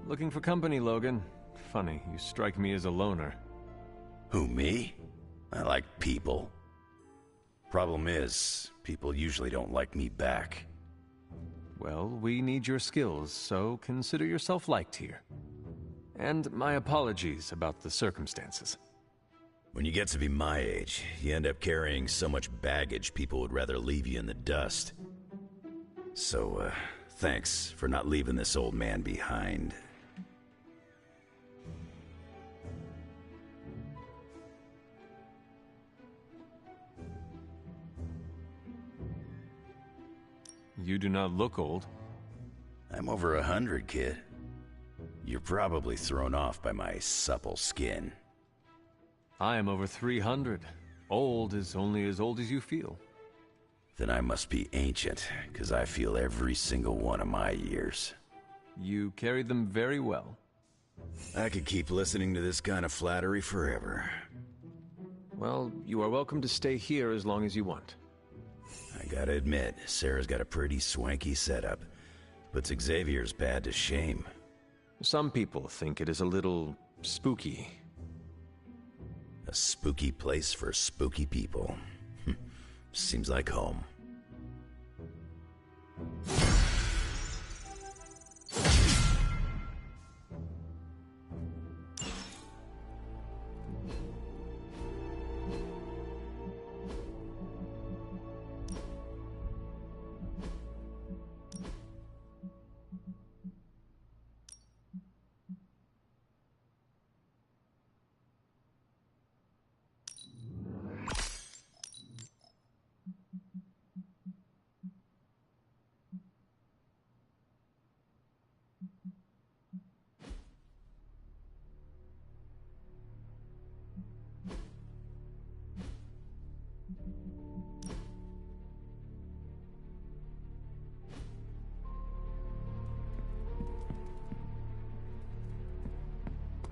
Looking for company, Logan. Funny, you strike me as a loner. Who, me? I like people. Problem is, people usually don't like me back. Well, we need your skills, so consider yourself liked here. And my apologies about the circumstances. When you get to be my age, you end up carrying so much baggage people would rather leave you in the dust. So, thanks for not leaving this old man behind. You do not look old. I'm over 100, kid. You're probably thrown off by my supple skin. I am over 300. Old is only as old as you feel. Then I must be ancient, because I feel every single one of my years. You carried them very well. I could keep listening to this kind of flattery forever. Well, you are welcome to stay here as long as you want. I gotta admit, Sarah's got a pretty swanky setup. Puts Xavier's bad to shame. Some people think it is a little spooky. A spooky place for spooky people. Seems like home.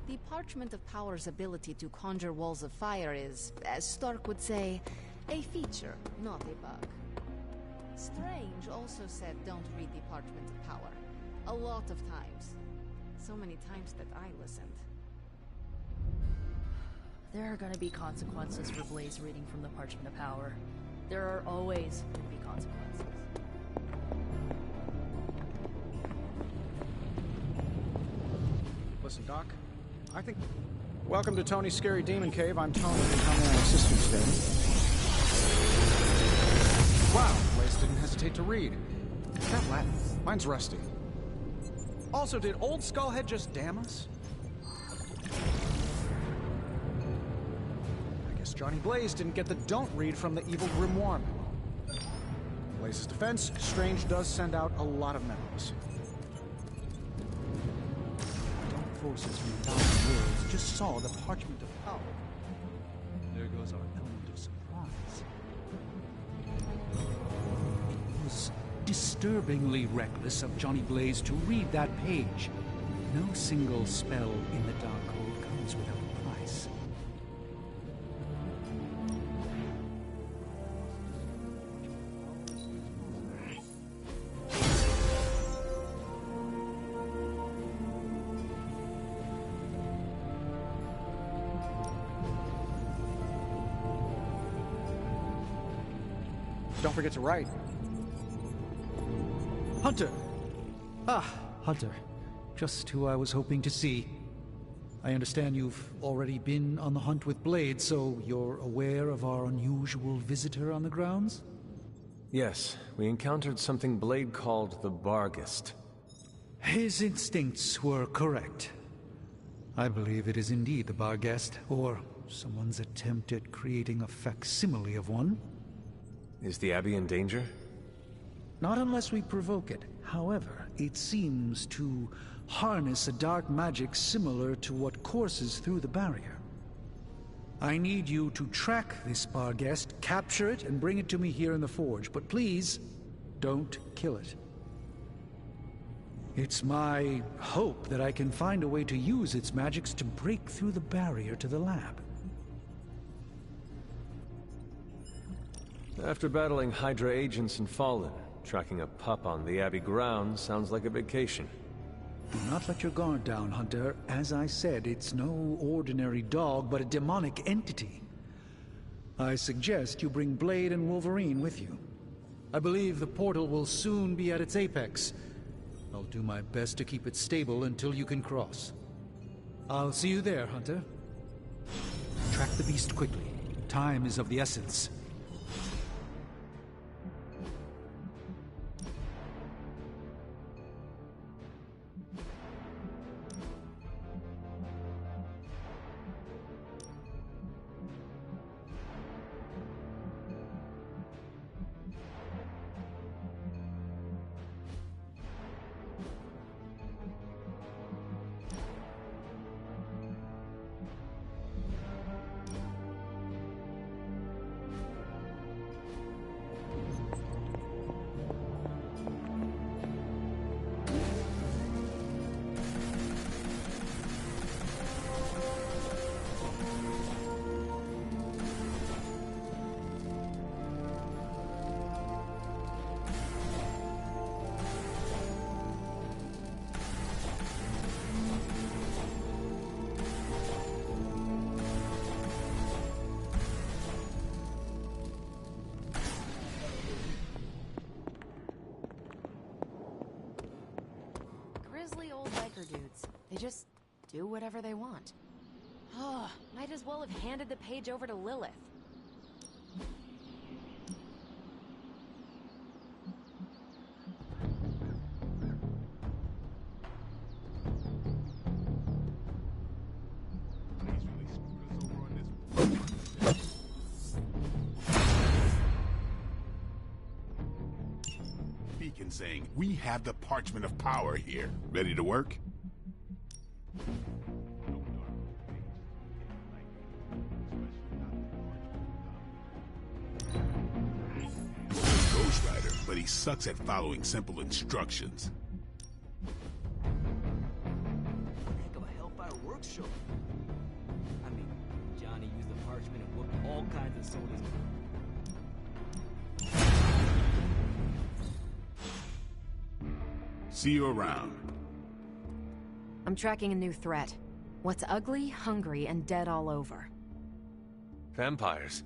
The Parchment of Power's ability to conjure walls of fire is, as Stark would say, a feature, not a bug. Strange also said don't read the Parchment of Power. A lot of times. So many times that I listened. There are gonna be consequences for Blaze reading from the Parchment of Power. There are always gonna be consequences. Listen, Doc. I think... Welcome to Tony's Scary Demon Cave. I'm Tony, and how may I assist you today? Wow, Blaze didn't hesitate to read. Is that Latin? Mine's rusty. Also, did Old Skullhead just damn us? I guess Johnny Blaze didn't get the don't read from the evil grimoire memo. Blaze's defense, Strange does send out a lot of memos. Forces from the thousand worlds just saw the Parchment of Power. There goes our element of surprise. It was disturbingly reckless of Johnny Blaze to read that page. No single spell in the Darkhold comes without a price. Don't forget to write. Hunter! Ah, Hunter. Just who I was hoping to see. I understand you've already been on the hunt with Blade, so you're aware of our unusual visitor on the grounds? Yes, we encountered something Blade called the Barghest. His instincts were correct. I believe it is indeed the Barghest, or someone's attempt at creating a facsimile of one. Is the Abbey in danger? Not unless we provoke it. However, it seems to harness a dark magic similar to what courses through the barrier. I need you to track this Barghest, capture it, and bring it to me here in the Forge. But please, don't kill it. It's my hope that I can find a way to use its magics to break through the barrier to the lab. After battling Hydra agents and Fallen, tracking a pup on the Abbey grounds sounds like a vacation. Do not let your guard down, Hunter. As I said, it's no ordinary dog, but a demonic entity. I suggest you bring Blade and Wolverine with you. I believe the portal will soon be at its apex. I'll do my best to keep it stable until you can cross. I'll see you there, Hunter. Track the beast quickly. Time is of the essence. Grizzly old biker dudes. They just do whatever they want. Oh, might as well have handed the page over to Lilith. Beacon saying, "We have the parchment of power here. Ready to work?" Ghost Rider, but he sucks at following simple instructions. Heck of a Hellfire workshop. I mean, Johnny used the parchment and whooped all kinds of soldiers. See you around. I'm tracking a new threat. What's ugly, hungry, and dead all over. Vampires?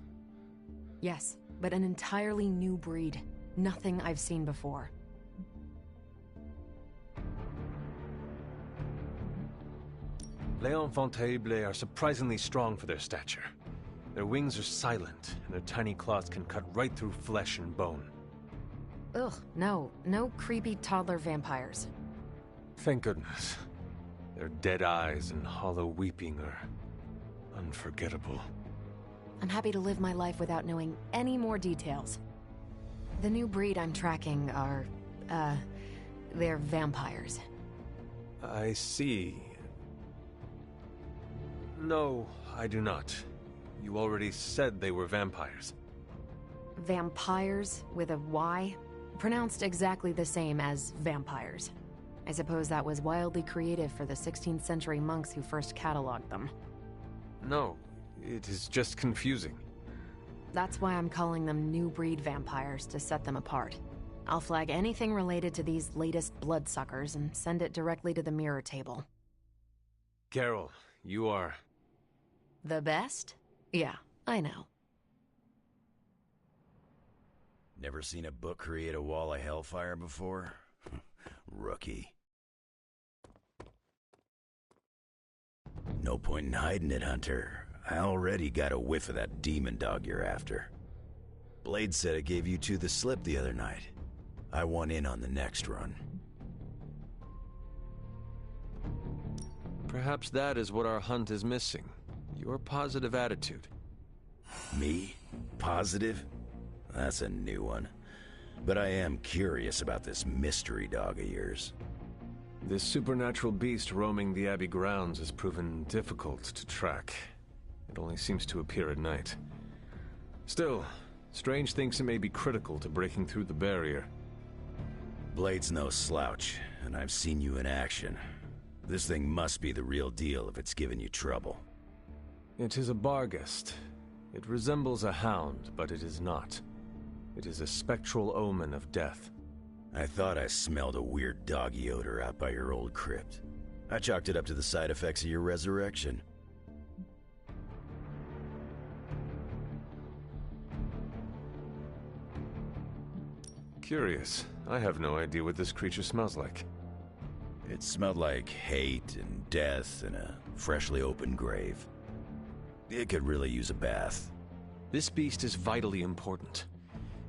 Yes, but an entirely new breed. Nothing I've seen before. Les Enfants Terribles are surprisingly strong for their stature. Their wings are silent, and their tiny claws can cut right through flesh and bone. Ugh, no creepy toddler vampires. Thank goodness. Their dead eyes and hollow weeping are unforgettable. I'm happy to live my life without knowing any more details. The new breed I'm tracking are, they're vampires. I see. No, I do not. You already said they were vampires. Vampires with a Y? Pronounced exactly the same as vampires. I suppose that was wildly creative for the 16th century monks who first cataloged them. No, it is just confusing. That's why I'm calling them new breed vampires, to set them apart. I'll flag anything related to these latest bloodsuckers and send it directly to the mirror table. Carol, you are... The best? Yeah, I know. Never seen a book create a wall of hellfire before? Rookie. No point in hiding it, Hunter. I already got a whiff of that demon dog you're after. Blade said it gave you two the slip the other night. I want in on the next run. Perhaps that is what our hunt is missing. Your positive attitude. Me? Positive? That's a new one. But I am curious about this mystery dog of yours. This supernatural beast roaming the Abbey grounds has proven difficult to track. It only seems to appear at night. Still, Strange thinks it may be critical to breaking through the barrier. Blade's no slouch, and I've seen you in action. This thing must be the real deal if it's giving you trouble. It is a Barghest. It resembles a hound, but it is not. It is a spectral omen of death. I thought I smelled a weird doggy odor out by your old crypt. I chalked it up to the side effects of your resurrection. Curious. I have no idea what this creature smells like. It smelled like hate and death and a freshly opened grave. It could really use a bath. This beast is vitally important.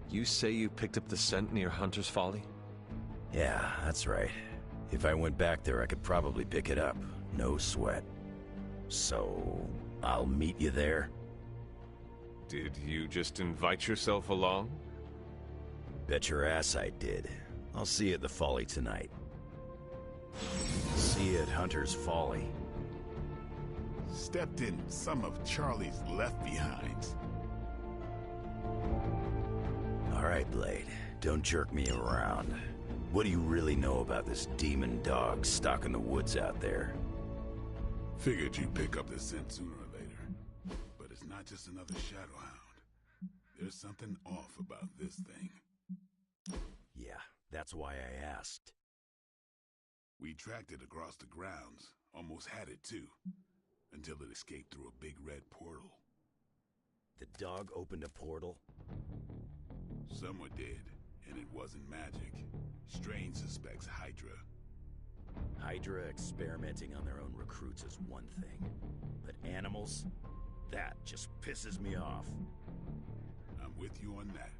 You say you picked up the scent near Hunter's Folly? Yeah, that's right. If I went back there, I could probably pick it up. No sweat. So, I'll meet you there? Did you just invite yourself along? Bet your ass I did. I'll see you at the Folly tonight. See you at Hunter's Folly. Stepped in some of Charlie's left-behinds. All right, Blade. Don't jerk me around. What do you really know about this demon dog stalking the woods out there? Figured you'd pick up the scent sooner or later. But it's not just another Shadowhound. There's something off about this thing. Yeah, that's why I asked. We tracked it across the grounds, almost had it too, until it escaped through a big red portal. The dog opened a portal? Someone did, and it wasn't magic. Strange suspects Hydra. Hydra experimenting on their own recruits is one thing, but animals? That just pisses me off. I'm with you on that.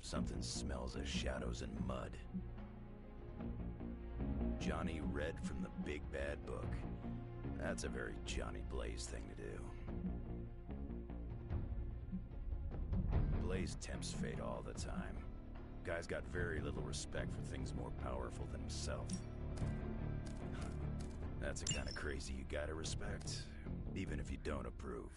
Something smells of shadows and mud. Johnny read from the Big Bad Book. That's a very Johnny Blaze thing to do. Blaze tempts fate all the time. Guy's got very little respect for things more powerful than himself. That's the kind of crazy you gotta respect, even if you don't approve.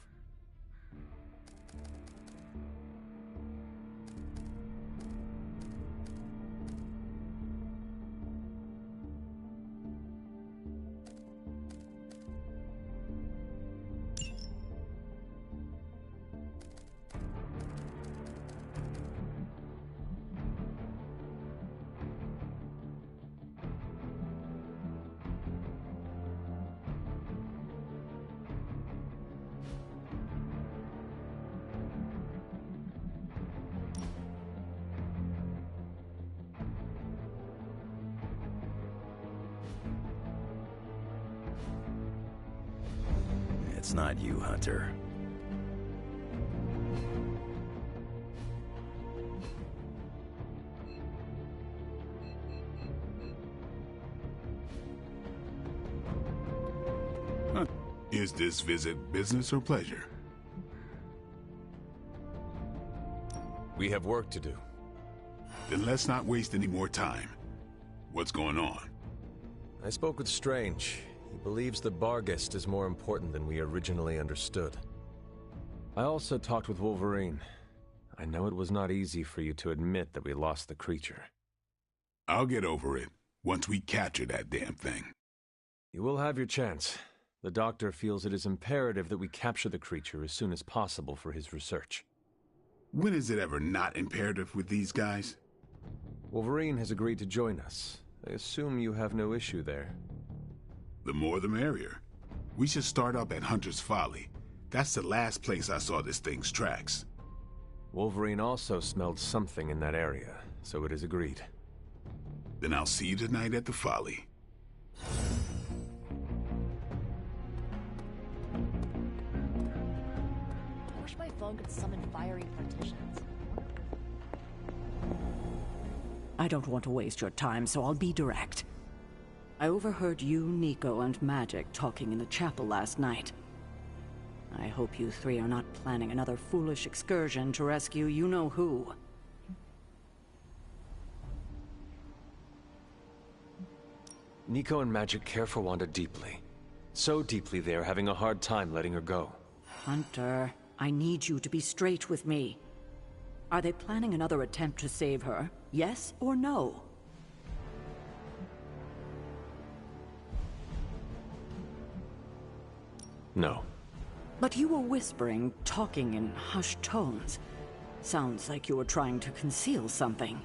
It's not you, Hunter. Huh. Is this visit business or pleasure? We have work to do. Then let's not waste any more time. What's going on? I spoke with Strange. He believes the Barghest is more important than we originally understood. I also talked with Wolverine. I know it was not easy for you to admit that we lost the creature. I'll get over it once we capture that damn thing. You will have your chance. The Doctor feels it is imperative that we capture the creature as soon as possible for his research. When is it ever not imperative with these guys? Wolverine has agreed to join us. I assume you have no issue there. The more the merrier. We should start up at Hunter's Folly. That's the last place I saw this thing's tracks. Wolverine also smelled something in that area, so it is agreed. Then I'll see you tonight at the Folly. I wish my phone could summon fiery partitions. I don't want to waste your time, so I'll be direct. I overheard you, Nico, and Magic talking in the chapel last night. I hope you three are not planning another foolish excursion to rescue you-know-who. Nico and Magic care for Wanda deeply. So deeply they are having a hard time letting her go. Hunter, I need you to be straight with me. Are they planning another attempt to save her? Yes or no? No. But you were whispering, talking in hushed tones. Sounds like you were trying to conceal something.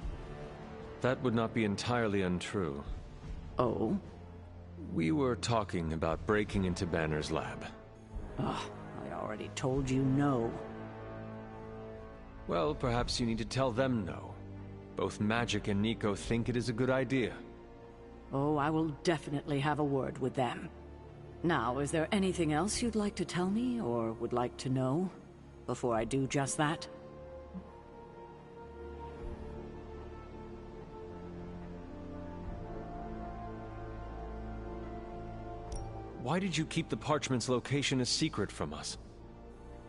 That would not be entirely untrue. Oh? We were talking about breaking into Banner's lab. Ugh, I already told you no. Well, perhaps you need to tell them no. Both Magic and Nico think it is a good idea. Oh, I will definitely have a word with them. Now, is there anything else you'd like to tell me, or would like to know, before I do just that? Why did you keep the parchment's location a secret from us?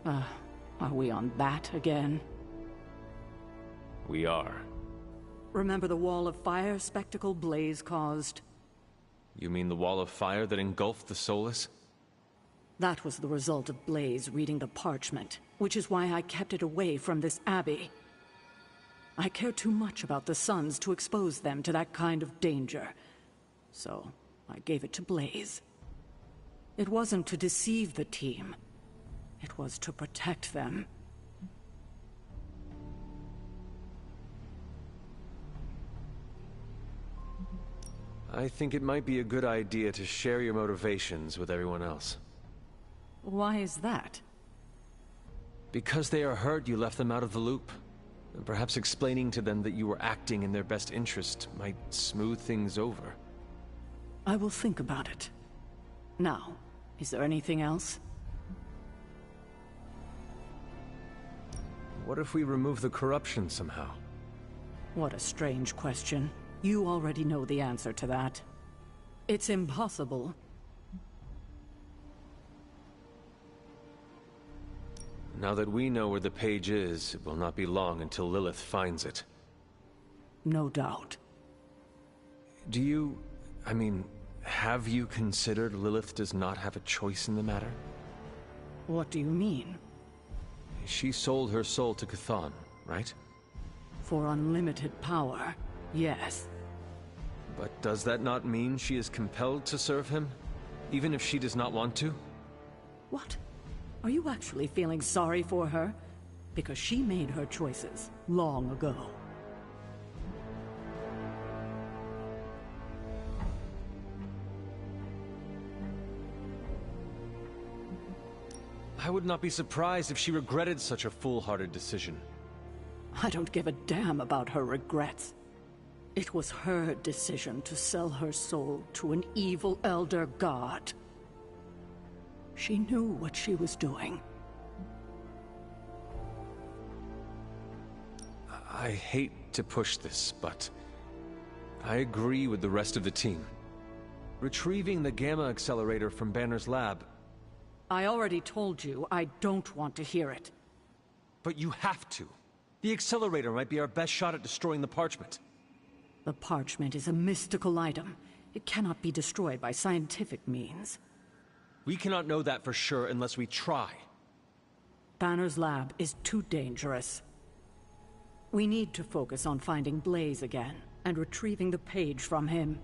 Are we on that again? We are. Remember the wall of fire spectacle Blaze caused? You mean the wall of fire that engulfed the Solus? That was the result of Blaze reading the parchment, which is why I kept it away from this abbey. I care too much about the Suns to expose them to that kind of danger. So, I gave it to Blaze. It wasn't to deceive the team. It was to protect them. I think it might be a good idea to share your motivations with everyone else. Why is that? Because they are hurt you left them out of the loop. And perhaps explaining to them that you were acting in their best interest might smooth things over. I will think about it. Now, is there anything else? What if we remove the corruption somehow? What a strange question. You already know the answer to that. It's impossible. Now that we know where the page is, it will not be long until Lilith finds it. No doubt. Have you considered Lilith does not have a choice in the matter? What do you mean? She sold her soul to Chthon, right? For unlimited power, yes. But does that not mean she is compelled to serve him? Even if she does not want to? What? Are you actually feeling sorry for her? Because she made her choices long ago. I would not be surprised if she regretted such a foolhardy decision. I don't give a damn about her regrets. It was her decision to sell her soul to an evil elder god. She knew what she was doing. I hate to push this, but I agree with the rest of the team. Retrieving the Gamma Accelerator from Banner's lab... I already told you I don't want to hear it. But you have to. The Accelerator might be our best shot at destroying the parchment. The parchment is a mystical item. It cannot be destroyed by scientific means. We cannot know that for sure unless we try. Banner's lab is too dangerous. We need to focus on finding Blaze again, and retrieving the page from him.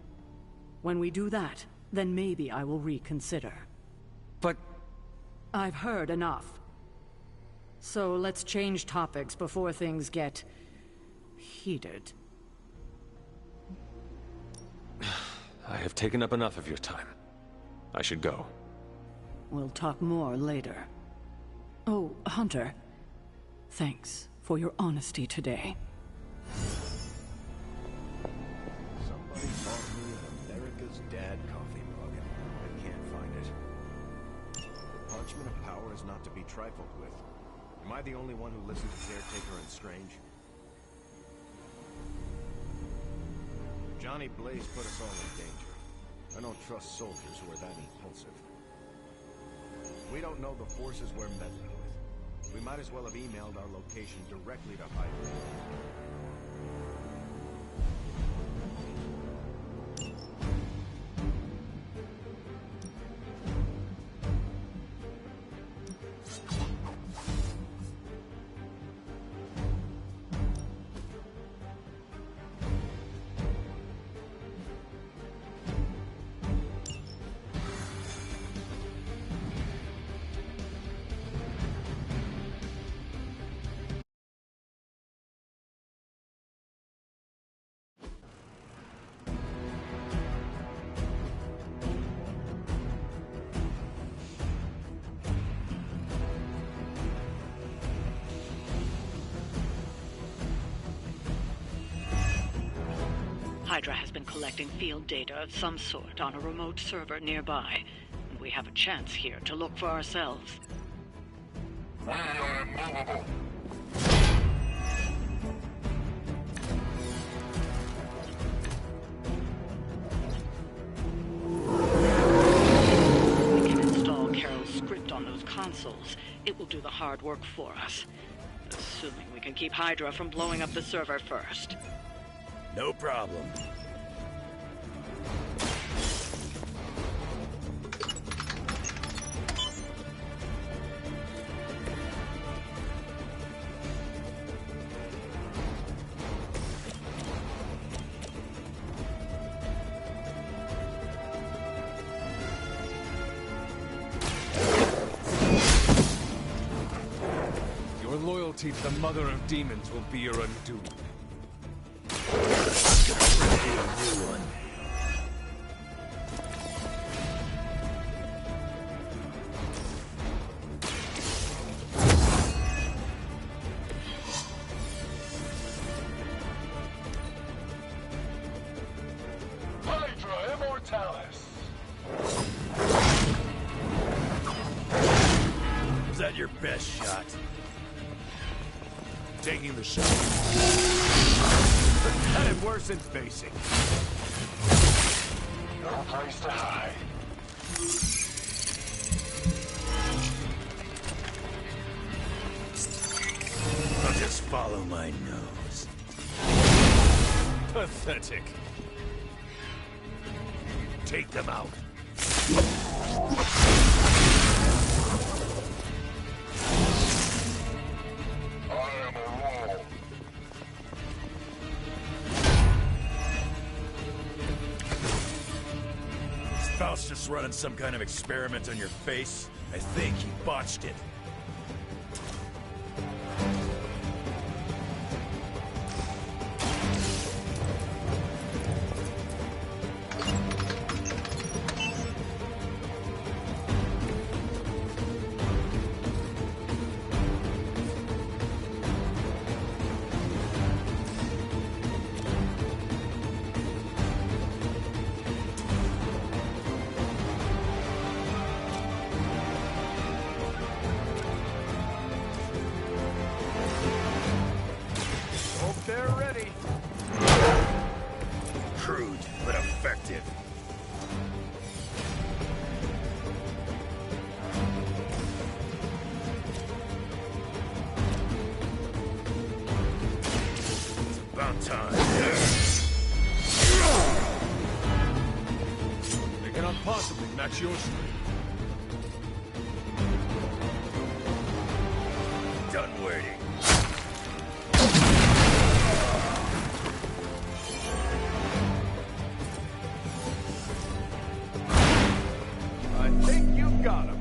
When we do that, then maybe I will reconsider. But... I've heard enough. So let's change topics before things get... heated. I have taken up enough of your time. I should go. We'll talk more later. Oh, Hunter. Thanks for your honesty today. Somebody bought me an America's Dad coffee mug. I can't find it. The Parchment of Power is not to be trifled with. Am I the only one who listened to Caretaker and Strange? Johnny Blaze put us all in danger. I don't trust soldiers who are that impulsive. We don't know the forces we're meddling with. We might as well have emailed our location directly to Hydra. Hydra has been collecting field data of some sort on a remote server nearby, and we have a chance here to look for ourselves. We are immovable. We can install Carol's script on those consoles. It will do the hard work for us. Assuming we can keep Hydra from blowing up the server first. No problem. Your loyalty to the Mother of Demons will be your undoing. Hydra Immortalis! Was that your best shot? Taking the shot. That had worse than facing. No place to hide. I'll just follow my nose. Pathetic. Take them out. I am a wall. Is Faust just running some kind of experiment on your face? I think he botched it. Hope they're ready. Crude, but effective. It's about time. They cannot possibly match your strength. Done waiting. I think you got him.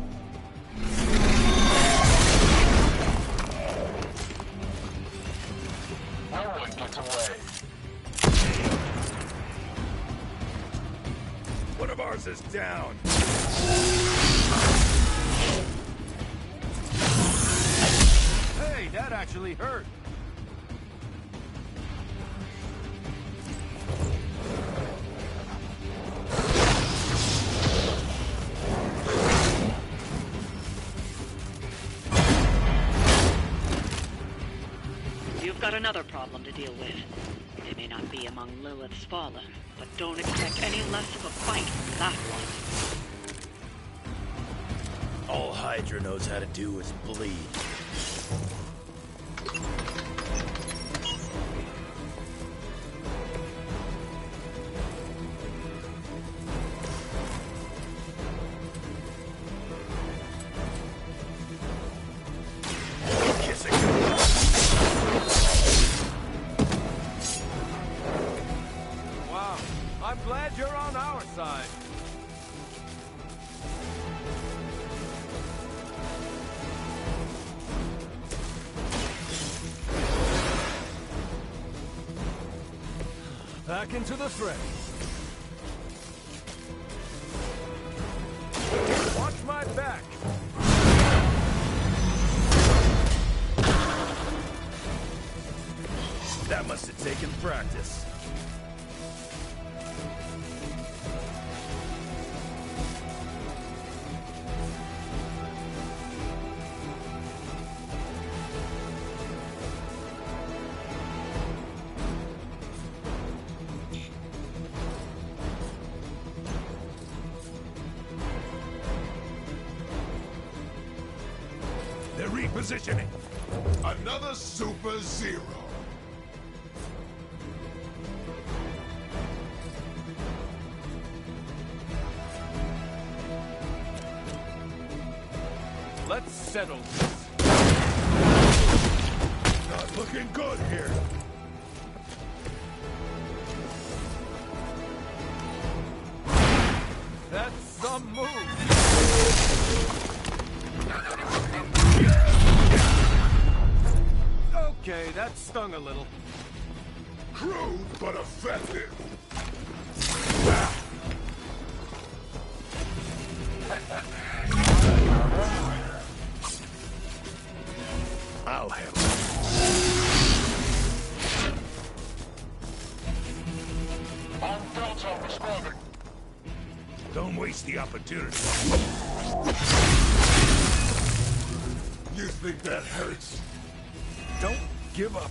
No one gets away. One of ours is down. Hey, that actually hurt. You've got another problem to deal with. They may not be among Lilith's Fallen, but don't expect any less of a fight from that one. All Hydra knows how to do is bleed. Kiss it. Wow, I'm glad you're on our side. Back into the fray. Watch my back. That must have taken practice. They're repositioning. Another Super Zero. Let's settle this. Not looking good here. That's some move. Okay, that stung a little. Crude, but effective. I'll handle it. On Delta responding. Don't waste the opportunity. You think that hurts? Don't give up.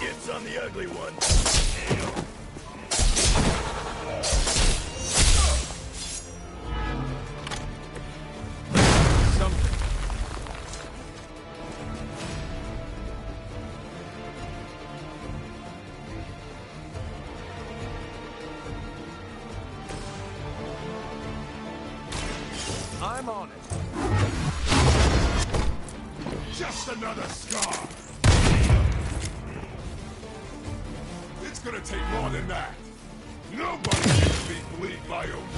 It's on the ugly one. Something. I'm on it. Just another scar. It's gonna take more than that. Nobody can be bleed by own.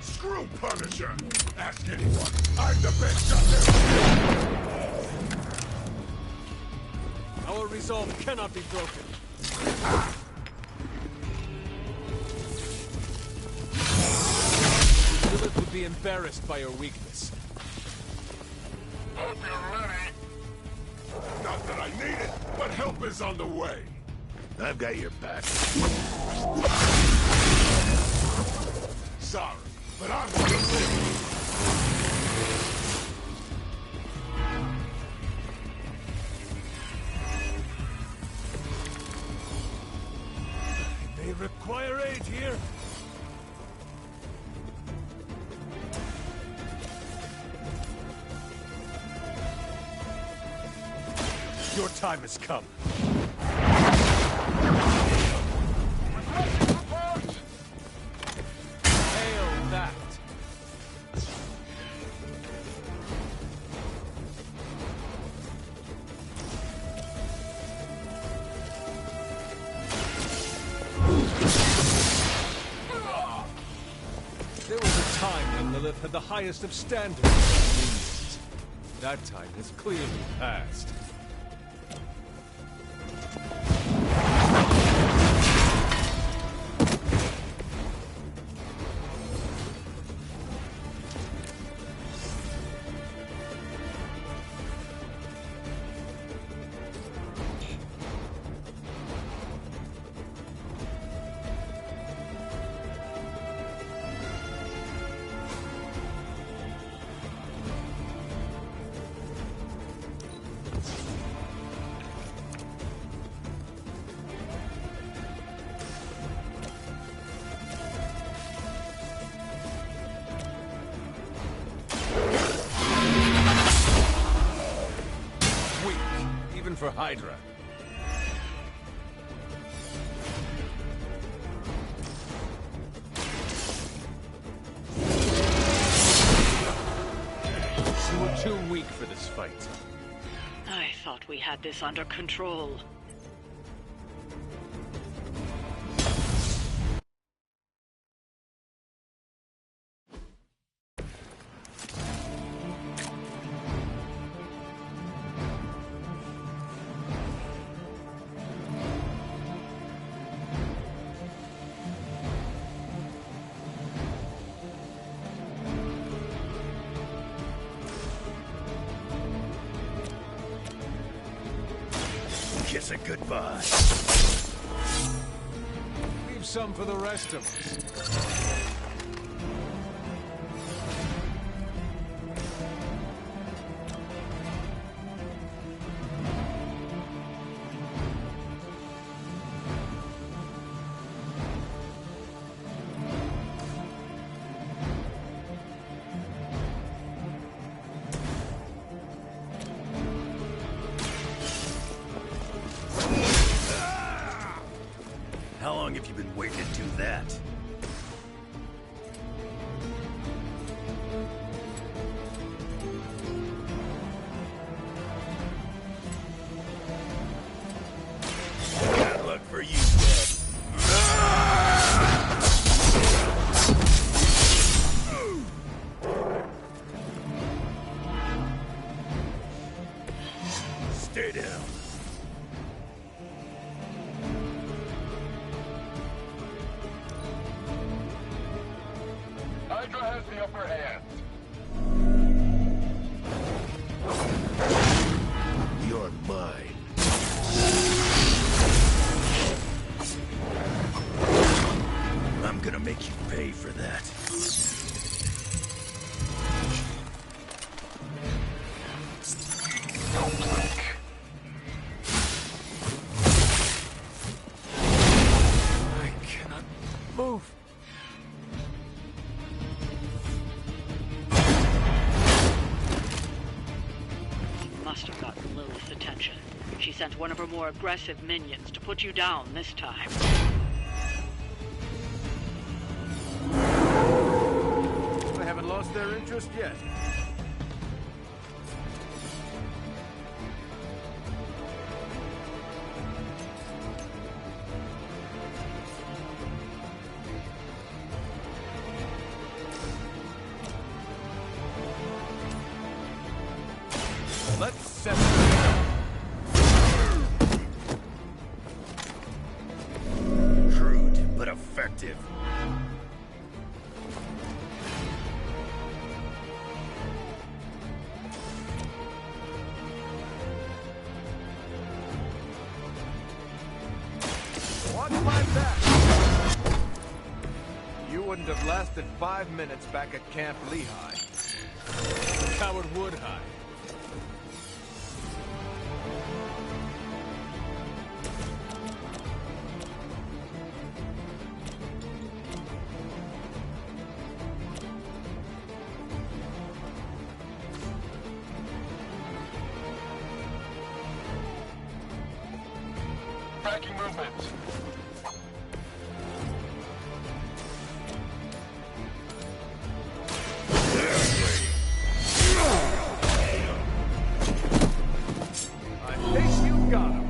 Screw Punisher! Ask anyone. I'm the best out there! Our resolve cannot be broken. Lilith would be embarrassed by your weakness. Hope you're ready. Not that I need it, but help is on the way. I've got your back. Sorry, but I'm gonna live. They require aid here. Your time has come. Hail that. There was a time when Lilith had the highest of standards. That time has clearly passed. For Hydra. weak for this fight. I thought we had this under control. Kiss it goodbye. Leave some for the rest of us. How long have you been waiting to do that? Bad luck for you, bud. Stay down. Hydra has the upper hand. You're mine. I'm gonna make you pay for that. Don't blink. I cannot move. Must have gotten Lilith's attention. She sent one of her more aggressive minions to put you down this time. They haven't lost their interest yet. Let's set Crude, but effective. Watch my back. You wouldn't have lasted 5 minutes back at Camp Lehigh. Coward Woodhide. Tracking movement. I think you got him.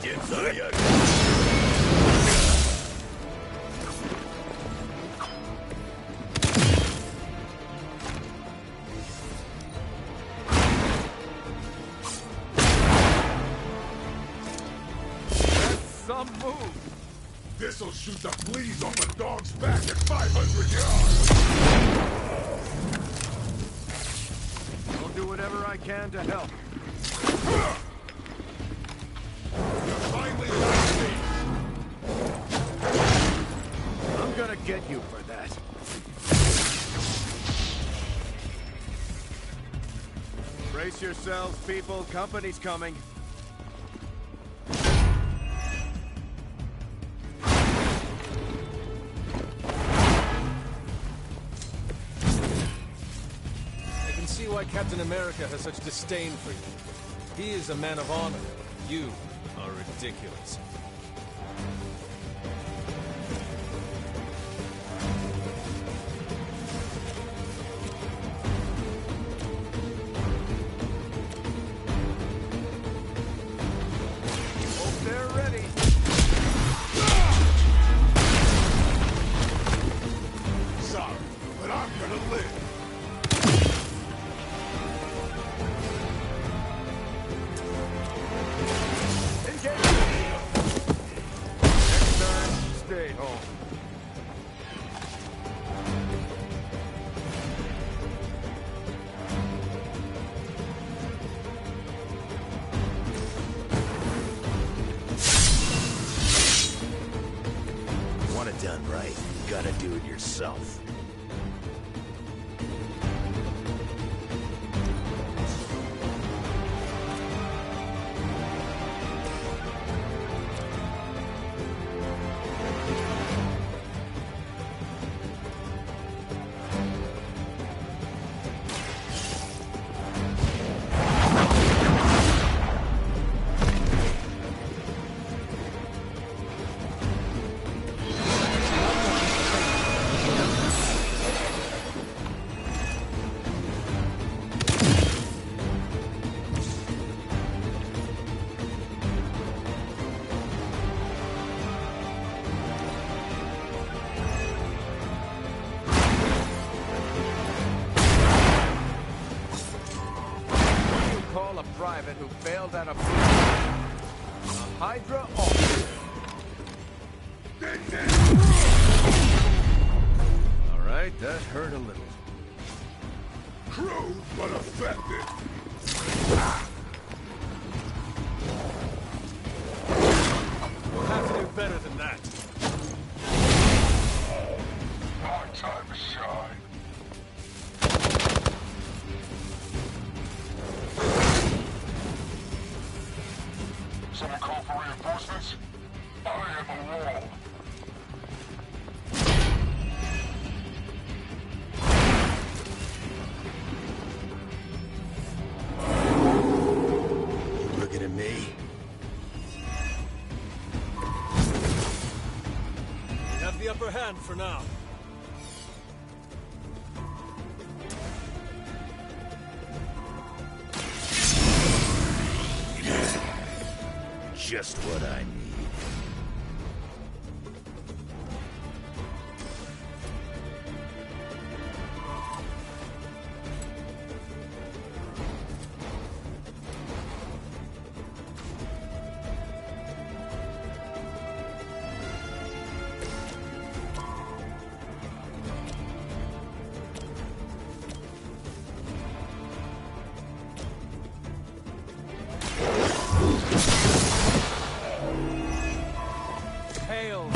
Dibs on ya. That's some move. This'll shoot the fleas off a dog's back at 500 yards. I'll do whatever I can to help. Finally left me. I'm gonna get you for that. Brace yourselves, people. Company's coming. see why Captain America has such disdain for you. He is a man of honor. You are ridiculous. Hope they're ready. Sorry, but I'm gonna live. Next turn, stay home. Want it done right, you gotta do it yourself. Call a private who failed at a prison. A Hydra officer. All right, that hurt a little. Crude but effective. You'll have to do better than that. My time to shine. Someone call for reinforcements? I am a wall. You looking at me? We have the upper hand for now. Just what I need. Hail!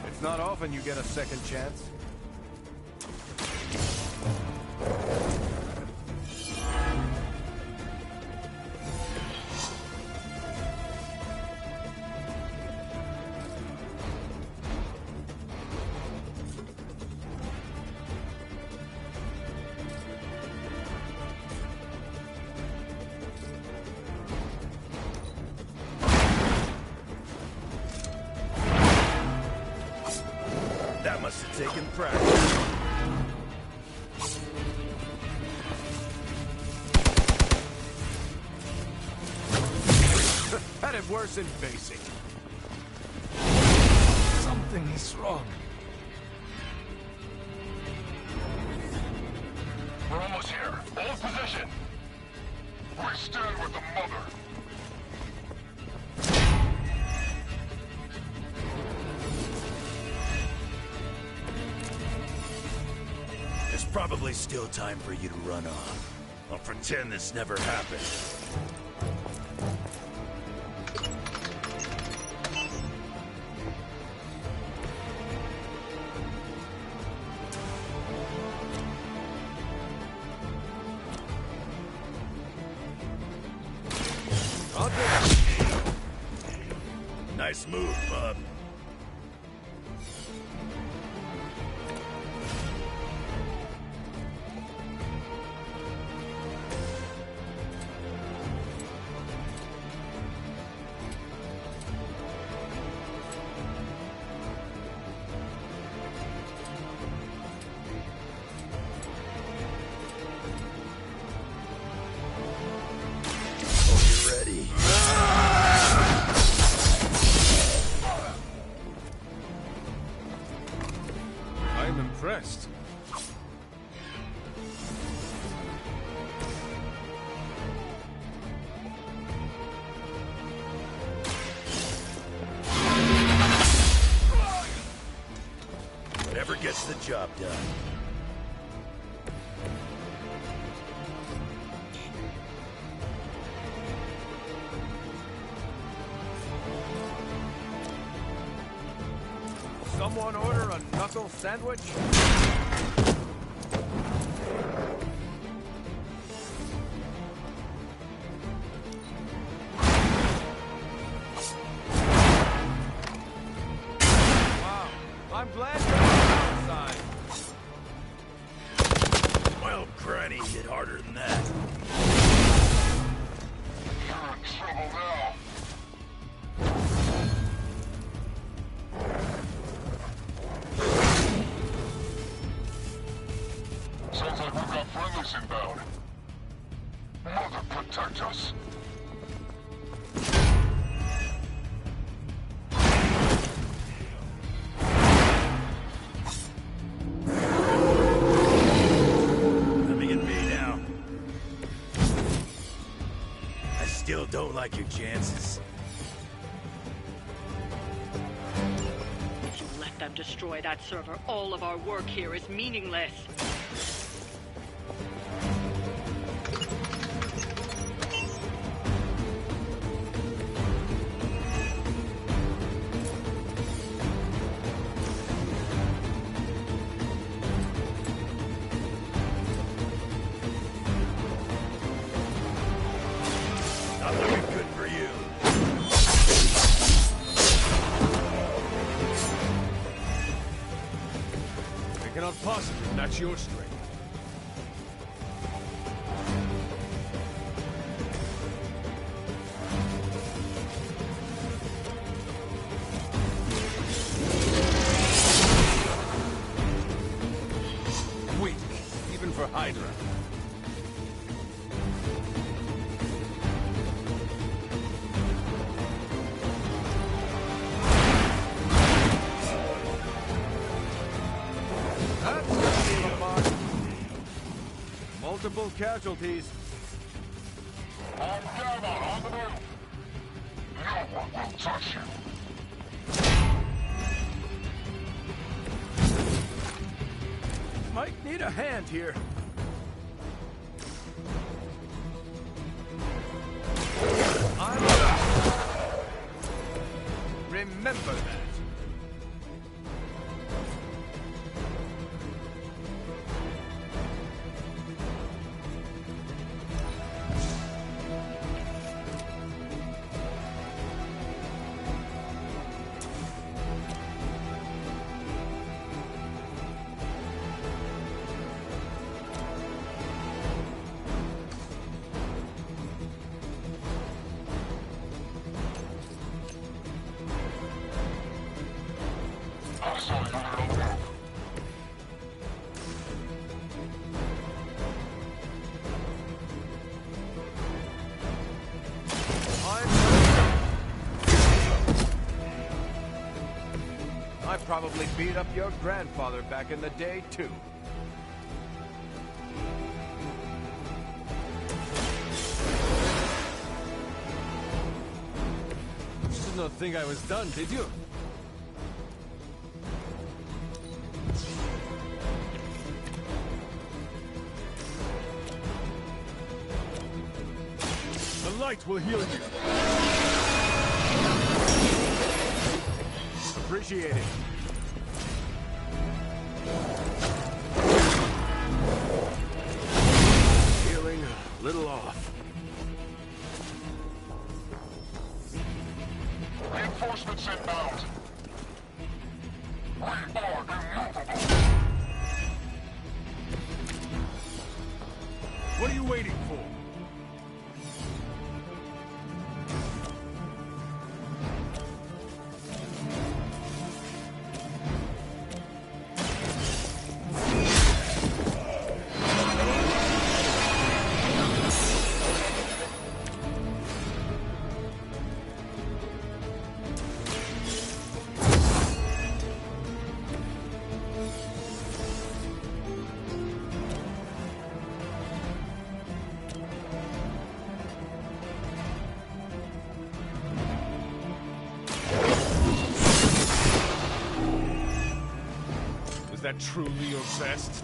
It's not often you get a second chance. That must have taken practice. Had it worse in basic. Something is wrong. We're almost here. Hold position. We stand with the mother. There's probably still time for you to run off. I'll pretend this never happened. Nice move, bub. I'm impressed. Whatever gets the job done. Someone order a knuckle sandwich? Wow, I'm glad you're outside. Well, Granny hit harder than that. You're in trouble now. Sounds like we've got friendlies inbound. Mother protect us. Coming at me now. I still don't like your chances. If you let them destroy that server, all of our work here is meaningless. Not looking good for you. I cannot possibly match your strength. Weak, even for Hydra. That's gonna be a mark. Multiple casualties. On Gamma, on the move. No one will touch you. Might need a hand here. Remember that. I saw you on the move. I probably beat up your grandfather back in the day, too. You did not think I was done, did you? The light will heal you. Appreciate it. Feeling a little off. Reinforcements Reinforcements inbound. We are immovable. What are you waiting for? Is that truly your best?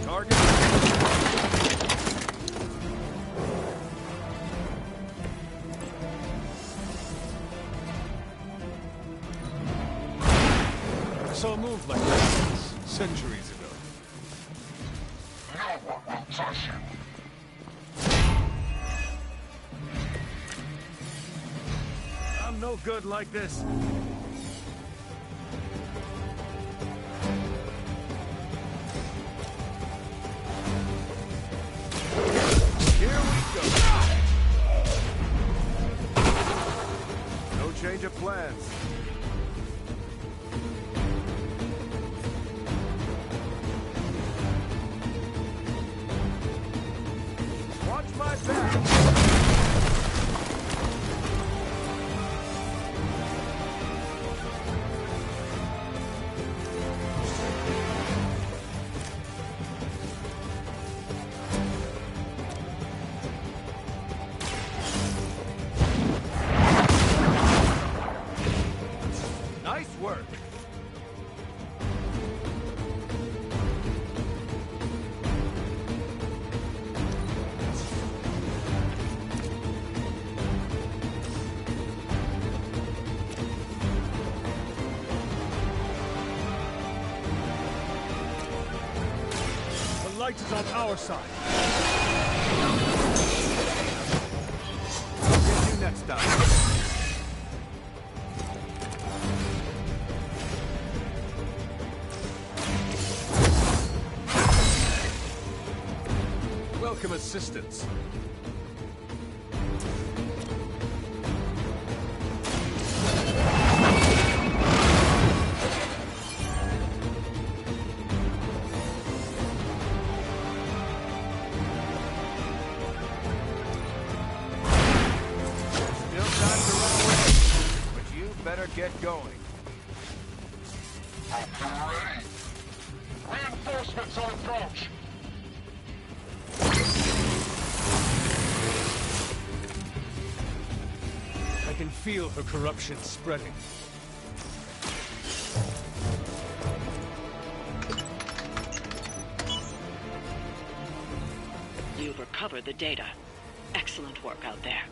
Target. I saw a move like that centuries ago. No one will touch you. I'm no good like this. Here we go. No change of plans. Watch my back. Nice work. The light is on our side. Get you next time. Welcome assistance. Still time to run away, but you better get going. Hope you're ready. Reinforcements on approach. I can feel her corruption spreading. You've recovered the data. Excellent work out there.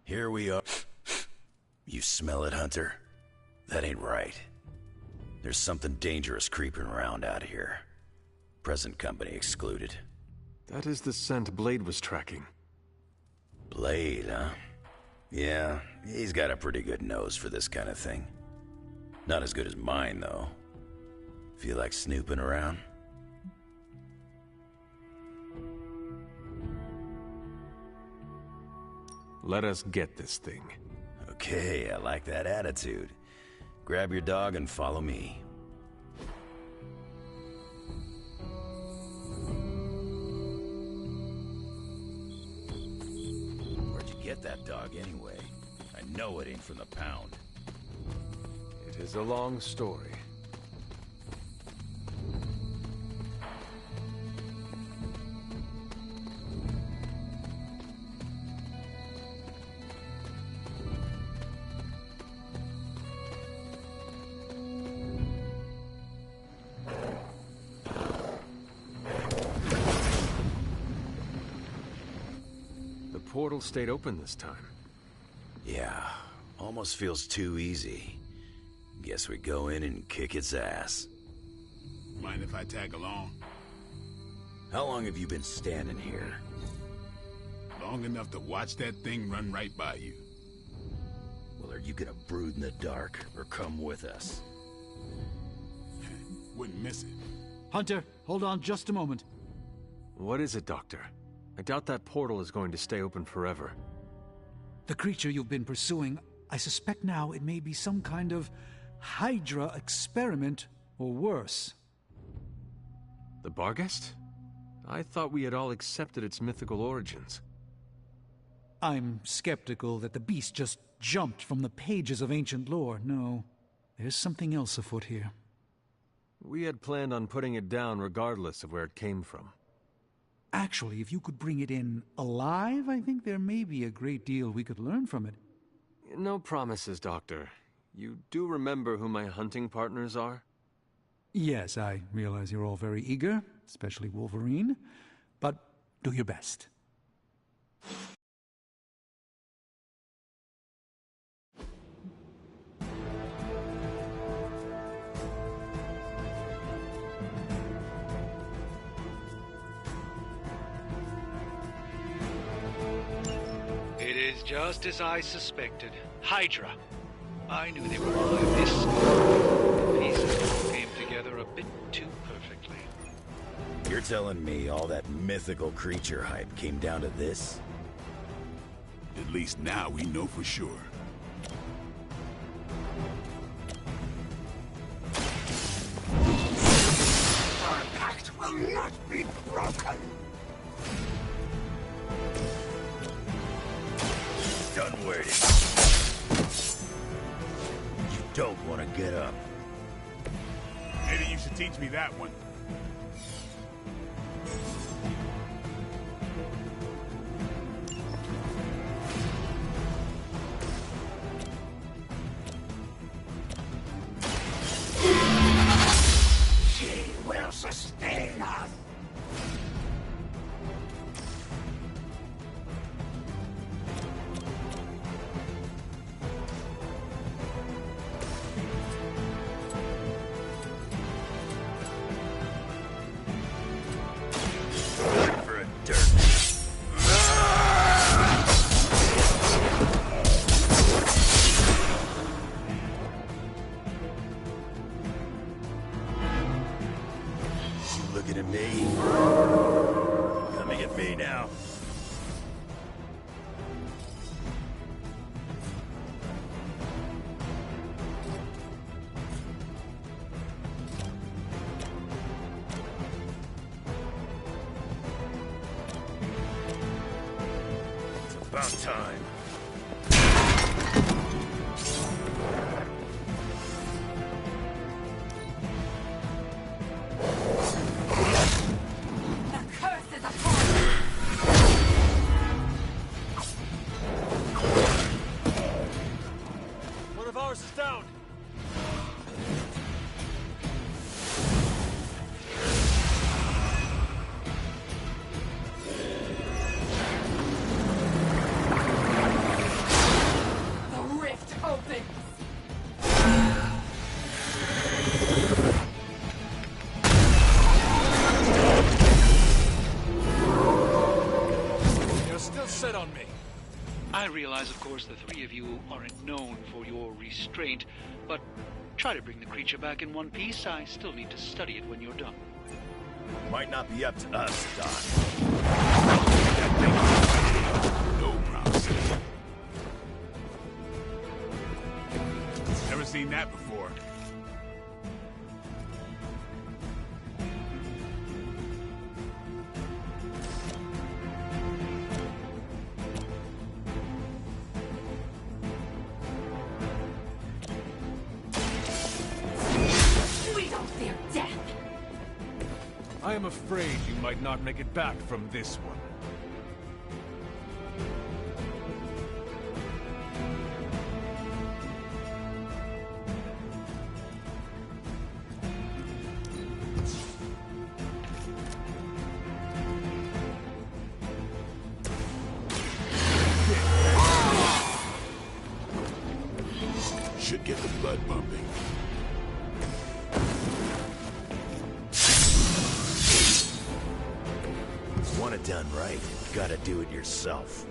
Here we are. You smell it, Hunter? That ain't right. There's something dangerous creeping around out here. Present company excluded. That is the scent Blade was tracking. Blade, huh? Yeah, he's got a pretty good nose for this kind of thing. Not as good as mine, though. Feel like snooping around? Let us get this thing. Okay, I like that attitude. Grab your dog and follow me. get that dog anyway? I know it ain't from the pound. It is a long story. The portal stayed open this time. Yeah, almost feels too easy. Guess we go in and kick its ass. Mind if I tag along? How long have you been standing here? Long enough to watch that thing run right by you. Well, are you gonna brood in the dark, or come with us? Wouldn't miss it. Hunter, hold on just a moment. What is it, Doctor? I doubt that portal is going to stay open forever. The creature you've been pursuing, I suspect now it may be some kind of Hydra experiment, or worse. The Barghest? I thought we had all accepted its mythical origins. I'm skeptical that the beast just jumped from the pages of ancient lore. No, there's something else afoot here. We had planned on putting it down regardless of where it came from. Actually, if you could bring it in alive, I think there may be a great deal we could learn from it. No promises, Doctor. You do remember who my hunting partners are? Yes, I realize you're all very eager, especially Wolverine, but do your best. It is just as I suspected. Hydra. I knew they were behind this. The pieces all came together a bit too perfectly. You're telling me all that mythical creature hype came down to this? At least now we know for sure. Our pact will not be broken. Done waiting. You don't want to get up. Maybe you should teach me that one. She will sustain us. For a dirt. She looking at me. Coming at me now. It's about time. The curse is upon you. One of ours is down! The rift opens. You're still set on me. I realize, of course, the three of you aren't known for your restraint, but try to bring the creature back in one piece. I still need to study it when you're done. Might not be up to us, Doc. No promises. Never seen that before. I am afraid you might not make it back from this one. Should get the blood pumping. Want it done right, you gotta do it yourself.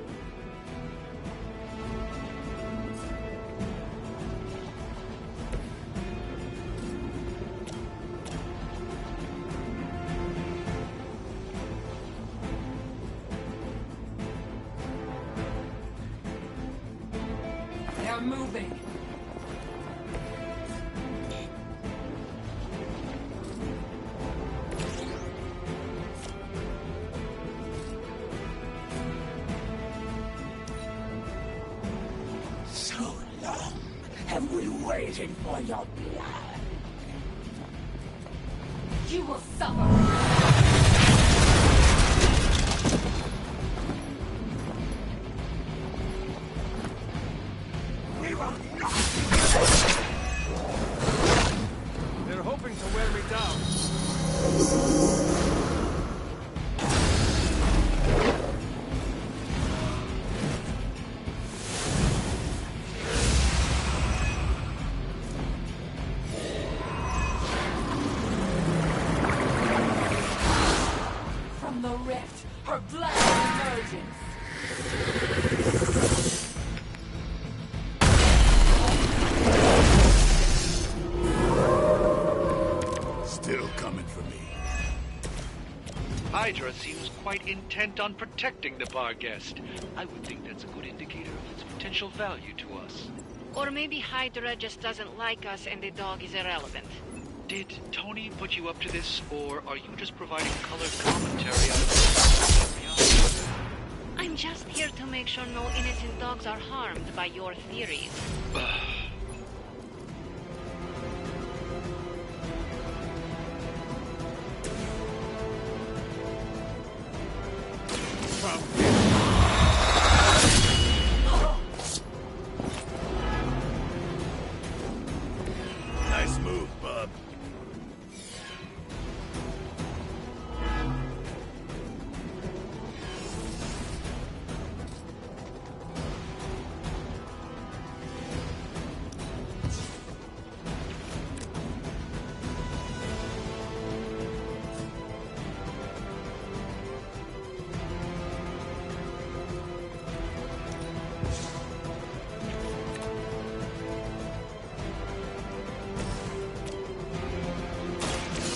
They're moving. Have we waited for your blood? You will suffer. They're hoping to wear me down. From the rift, her blood emerges. Still coming for me. Hydra seems quite intent on protecting the bar guest. I would think that's a good indicator of its potential value to us. Or maybe Hydra just doesn't like us and the dog is irrelevant. Did Tony put you up to this, or are you just providing colored commentary on the I'm just here to make sure no innocent dogs are harmed by your theories. Nice move, bub.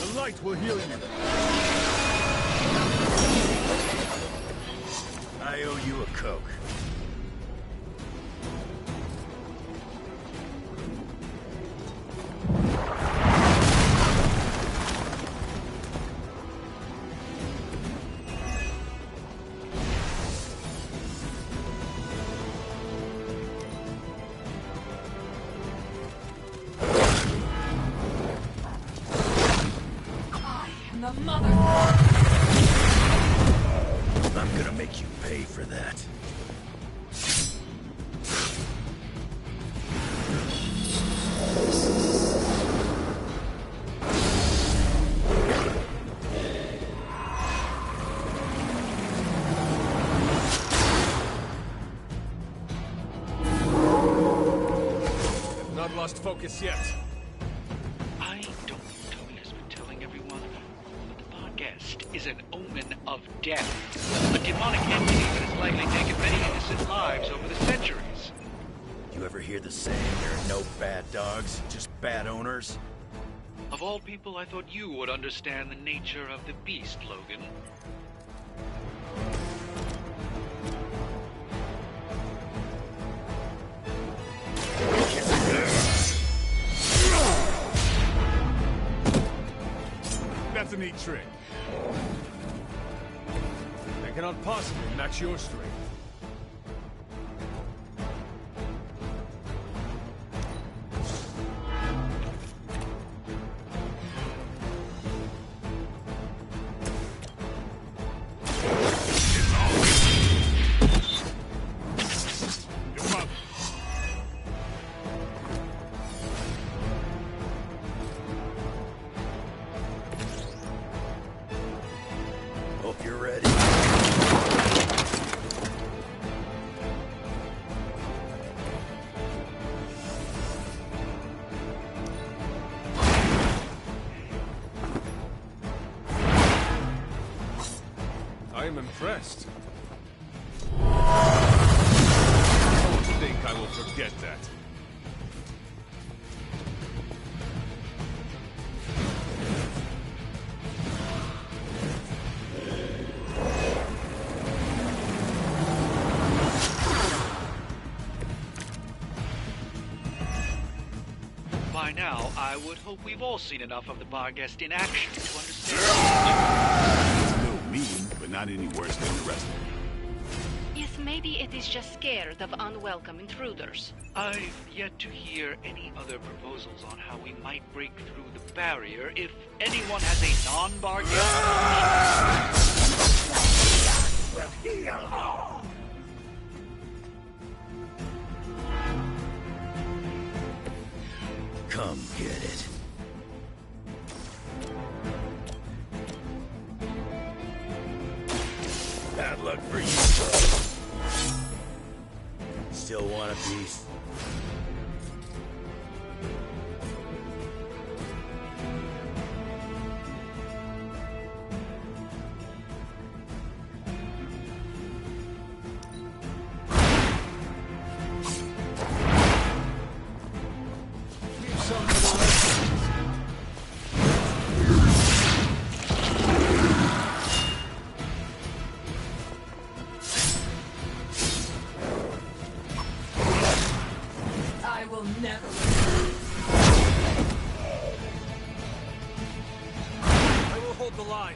The light will heal you. I owe you a Coke. And the mother. I'm gonna make you pay for that. I've not lost focus yet. I don't know what Tony has been telling everyone, but the bar guest is an omen of death. A demonic entity that has likely taken many innocent lives over the centuries. You ever hear the saying, there are no bad dogs, just bad owners? Of all people, I thought you would understand the nature of the beast, Logan. That's a neat trick. I cannot possibly match your strength. impressed. I don't think I will forget that. By now, I would hope we've all seen enough of the Barghest in action to understand. Still mean, but not any worse than the rest of them. Yes, maybe it is just scared of unwelcome intruders. I've yet to hear any other proposals on how we might break through the barrier if anyone has a non-Barghest. Come get it. Bad luck for you. Still want a piece? I will never. I will hold the line.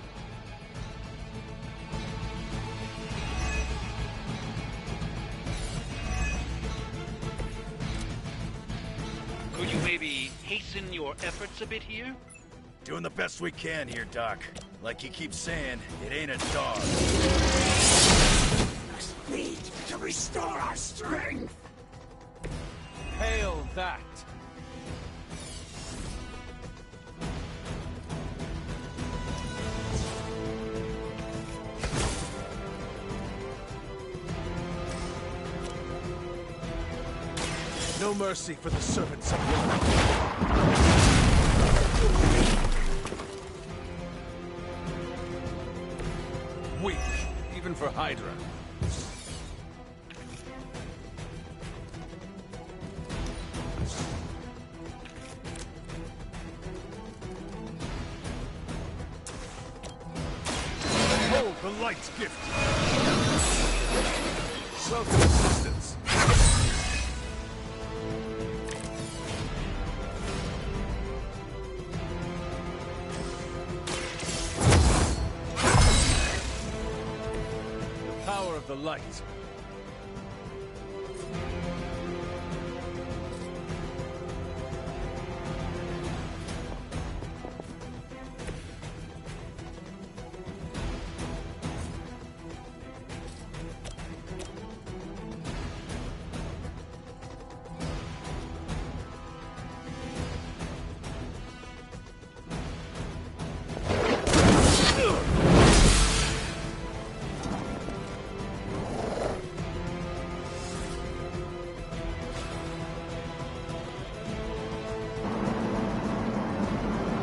Could you maybe hasten your efforts a bit here? Doing the best we can here, Doc. Like you keep saying, it ain't a dog. Need to restore our strength. Hail that. No mercy for the servants of Yavin. Weak, even for Hydra. Hold the light's gift. Welcome assistance. Power of the light.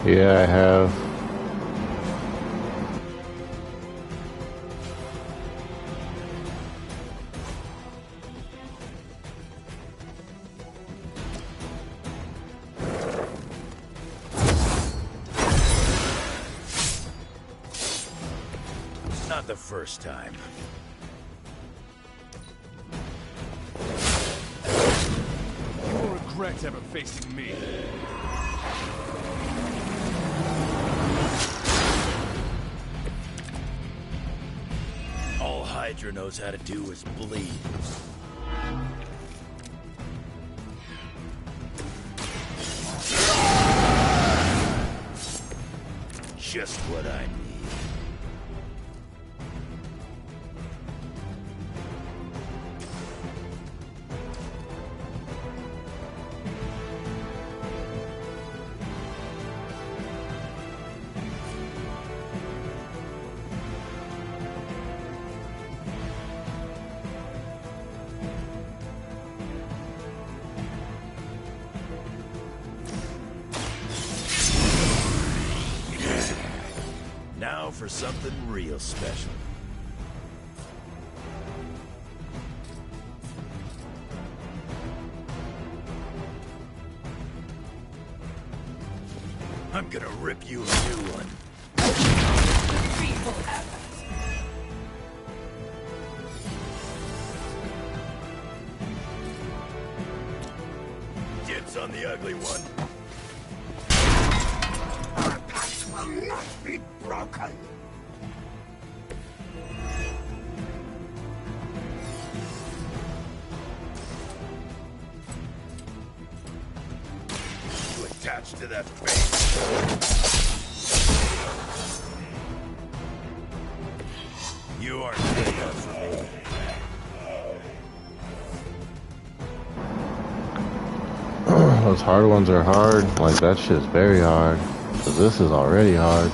Yeah, I have. Not the first time. You will regret ever facing me. All Hydra knows how to do is bleed. Just what I need. Now for something real special. I'm gonna rip you a new one. Dibs on the ugly one. Our pact will not be broken. You attached to that face. You aren't good enough for me. Those hard ones are hard. Like, that shit's very hard. 'Cause this is already hard.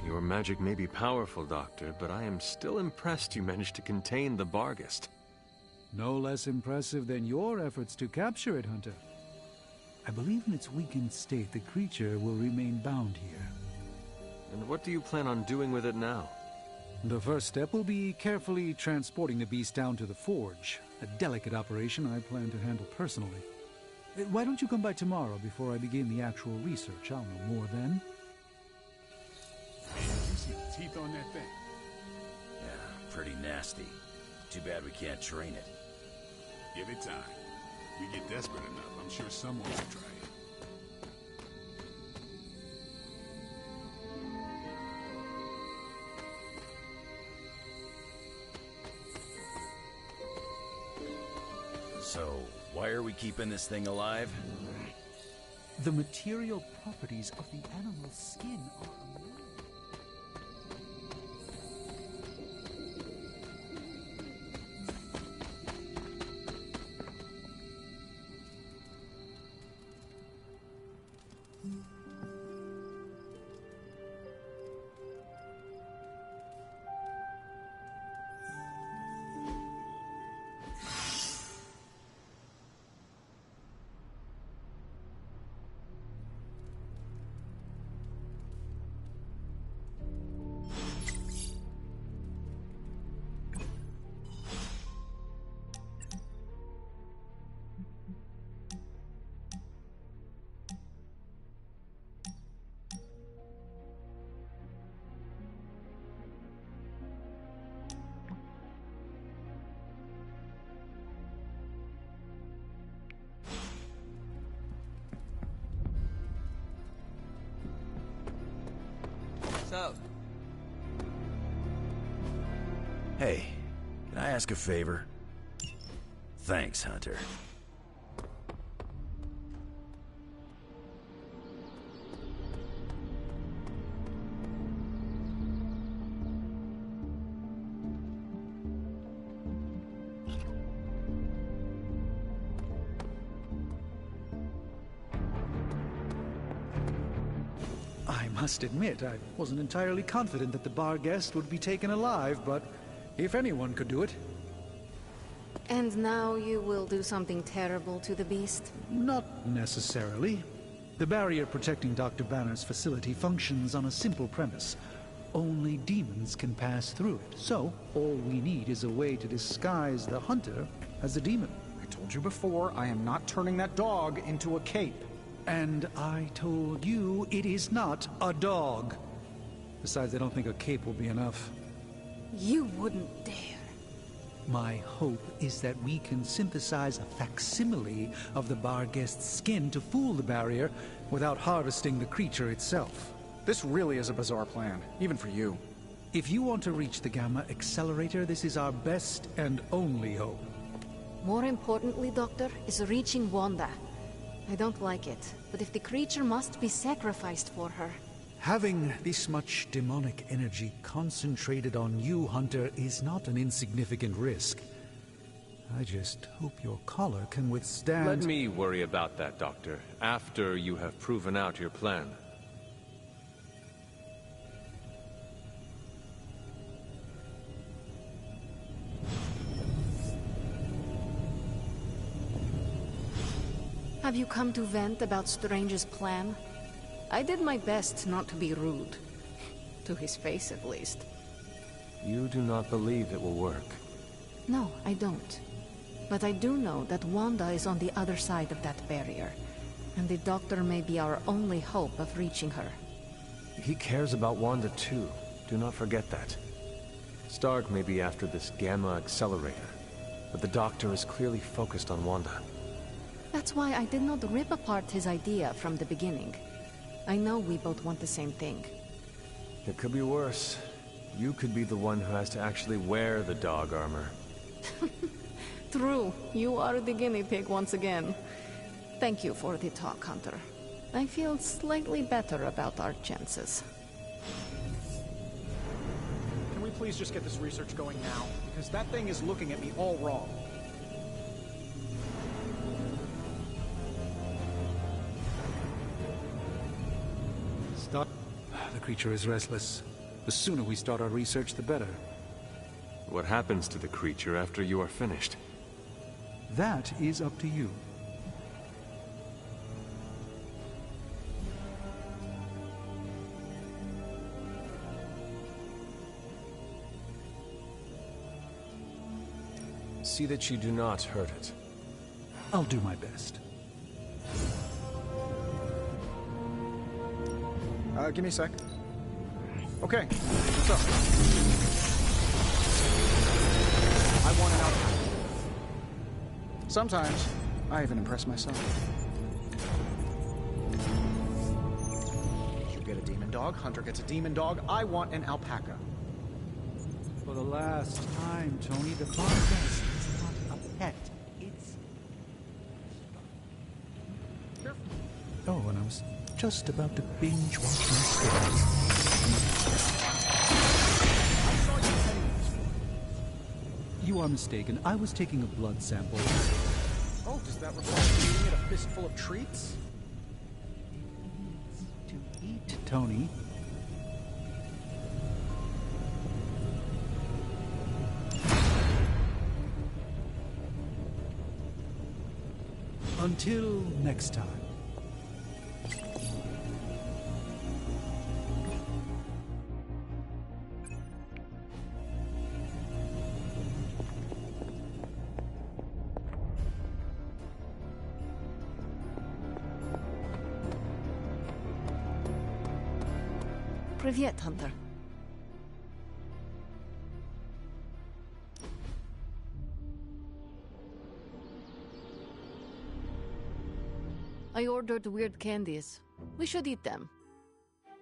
Your magic may be powerful, Doctor, but I am still impressed you managed to contain the Barghest. No less impressive than your efforts to capture it, Hunter. I believe in its weakened state, the creature will remain bound here. And what do you plan on doing with it now? The first step will be carefully transporting the beast down to the forge. A delicate operation I plan to handle personally. Why don't you come by tomorrow before I begin the actual research? I'll know more then. You see the teeth on that thing? Yeah, pretty nasty. Too bad we can't train it. Give it time. We get desperate enough, I'm sure someone will try it. So, why are we keeping this thing alive? The material properties of the animal's skin are amazing. What's up? Hey, can I ask a favor? Thanks, Hunter. I must admit, I wasn't entirely confident that the Barghest would be taken alive, but if anyone could do it... And now you will do something terrible to the beast? Not necessarily. The barrier protecting Dr. Banner's facility functions on a simple premise. Only demons can pass through it, so all we need is a way to disguise the hunter as a demon. I told you before, I am not turning that dog into a cape. And I told you it is not a dog. Besides, I don't think a cape will be enough. You wouldn't dare. My hope is that we can synthesize a facsimile of the Barghest's skin to fool the barrier without harvesting the creature itself. This really is a bizarre plan, even for you. If you want to reach the Gamma Accelerator, this is our best and only hope. More importantly, Doctor, is reaching Wanda. I don't like it, but if the creature must be sacrificed for her... Having this much demonic energy concentrated on you, Hunter, is not an insignificant risk. I just hope your collar can withstand... Let me worry about that, Doctor, after you have proven out your plan. Have you come to vent about Strange's plan? I did my best not to be rude. To his face, at least. You do not believe it will work. No, I don't. But I do know that Wanda is on the other side of that barrier, and the Doctor may be our only hope of reaching her. He cares about Wanda too. Do not forget that. Stark may be after this Gamma accelerator, but the Doctor is clearly focused on Wanda. That's why I did not rip apart his idea from the beginning. I know we both want the same thing. It could be worse. You could be the one who has to actually wear the dog armor. True. You are the guinea pig once again. Thank you for the talk, Hunter. I feel slightly better about our chances. Can we please just get this research going now? Because that thing is looking at me all wrong. Stop. The creature is restless. The sooner we start our research, the better. What happens to the creature after you are finished? That is up to you. See that you do not hurt it. I'll do my best. Give me a sec. Okay, what's up? I want an alpaca. Sometimes, I even impress myself. You get a demon dog, Hunter gets a demon dog, I want an alpaca. For the last time, Tony, the podcast is not a pet. It's... Careful. Oh, and I was just about to binge watch my stories. You are mistaken. I was taking a blood sample. Oh, does that require eating it a fistful of treats? To eat, Tony. Until next time. Привет, Hunter. I ordered weird candies. We should eat them.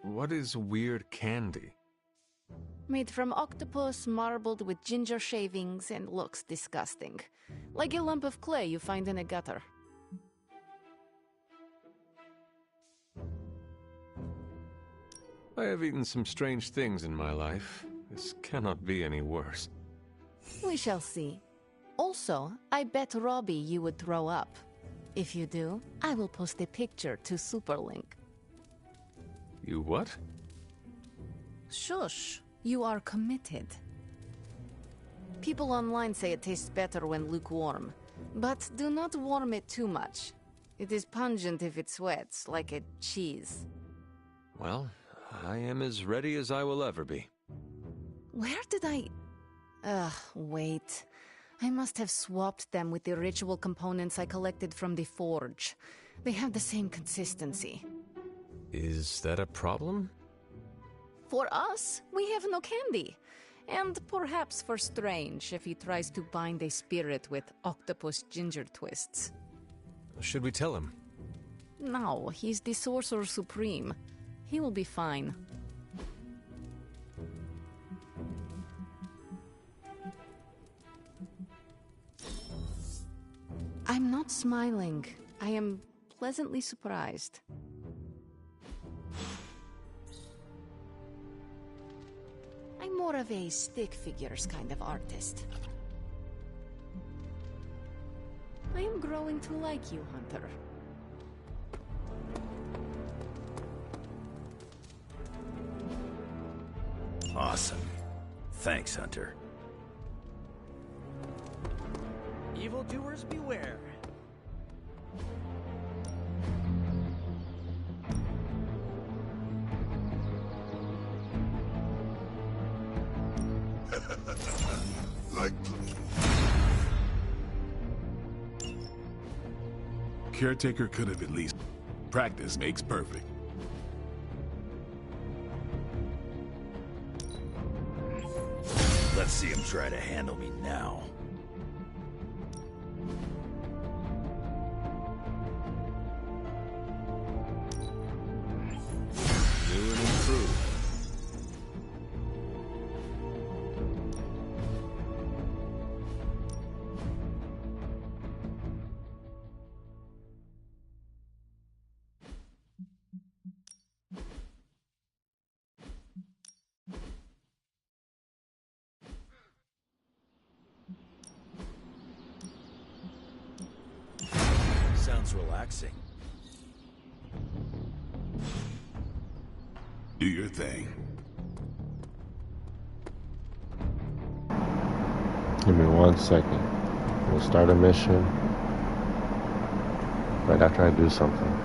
What is weird candy? Made from octopus, marbled with ginger shavings, and looks disgusting. Like a lump of clay you find in a gutter. I have eaten some strange things in my life. This cannot be any worse. We shall see. Also, I bet Robbie you would throw up. If you do, I will post a picture to Superlink. You what? Shush. You are committed. People online say it tastes better when lukewarm. But do not warm it too much. It is pungent if it sweats, like a cheese. Well, I am as ready as I will ever be. Where did I... wait. I must have swapped them with the ritual components I collected from the forge. They have the same consistency. Is that a problem? For us, we have no candy. And perhaps for Strange if he tries to bind a spirit with octopus ginger twists. Should we tell him? No, he's the Sorcerer Supreme. He will be fine. I'm not smiling. I am pleasantly surprised. I'm more of a stick figures kind of artist. I am growing to like you, Hunter. Awesome. Thanks, Hunter. Evildoers beware. like... Caretaker could have at least... Practice makes perfect. Let's see him try to handle me now. New and improved. Sounds relaxing. Do your thing. Give me 1 second. We'll start a mission right after I do something.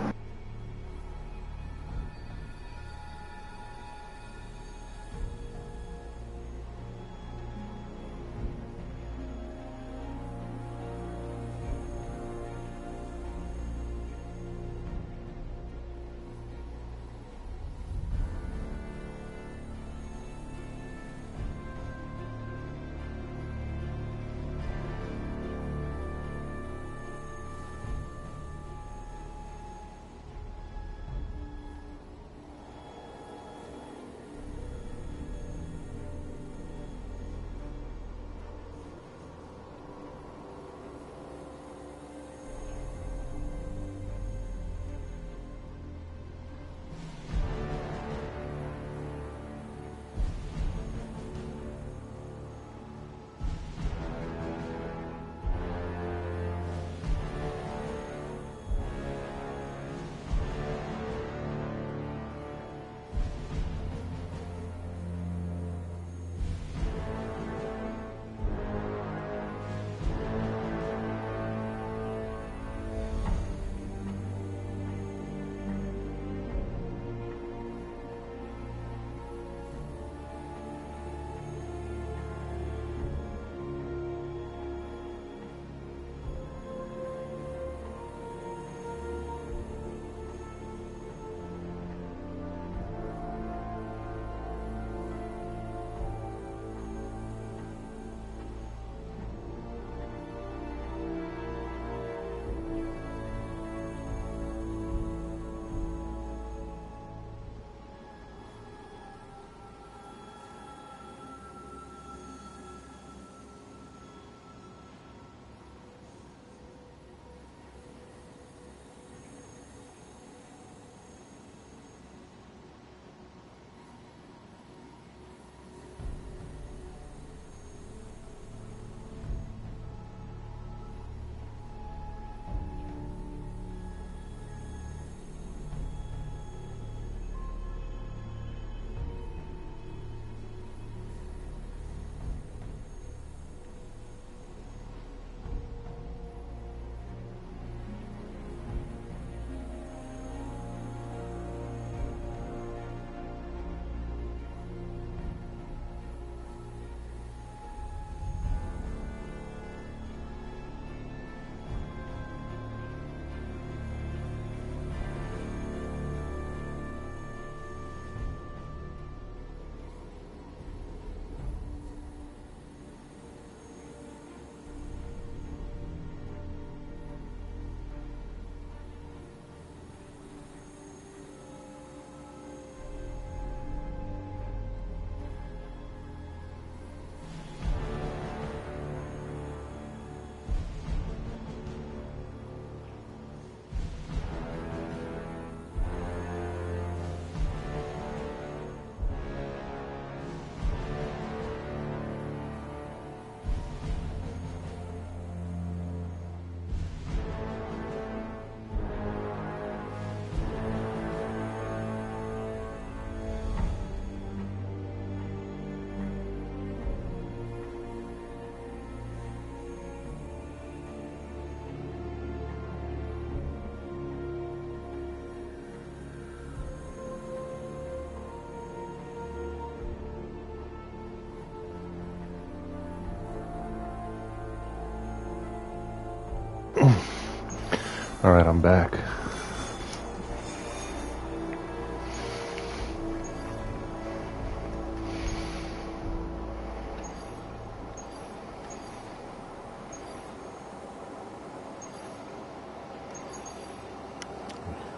Alright, I'm back.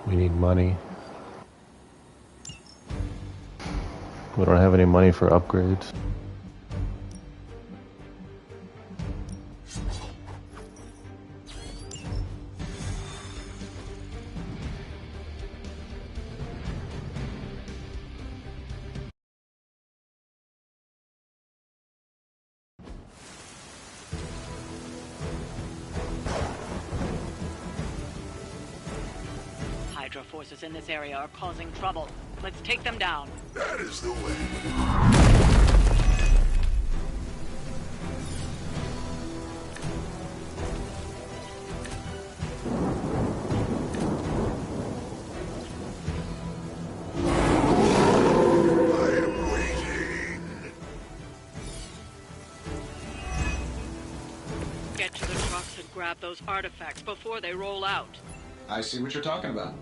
We need money. We don't have any money for upgrades. Hydra forces in this area are causing trouble. Let's take them down. That is the way. Get to the trucks and grab those artifacts before they roll out. I see what you're talking about.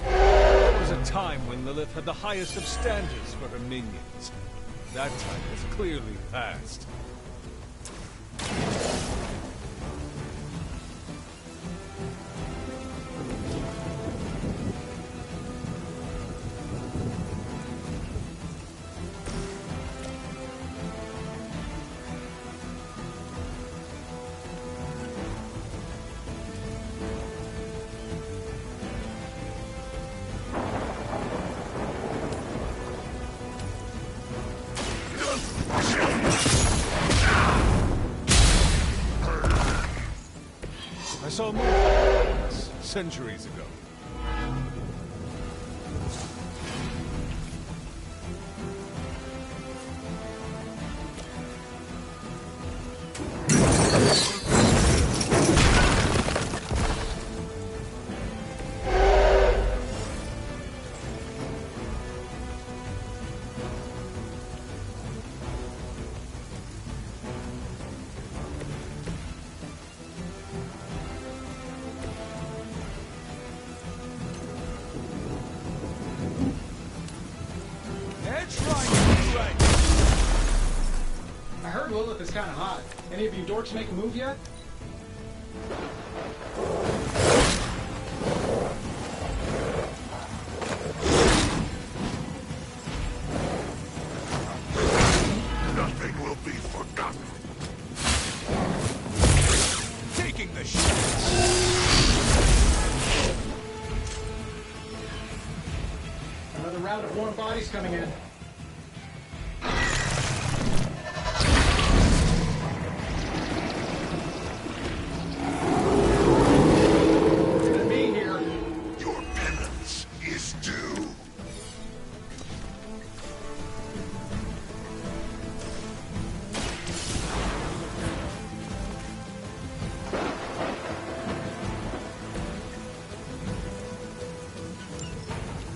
There was a time when Lilith had the highest of standards for her minions. That time is clearly past. I saw more like this centuries ago. I heard Lilith is kind of hot. Any of you dorks make a move yet? Nothing will be forgotten. Taking the shot. Another round of warm bodies coming in.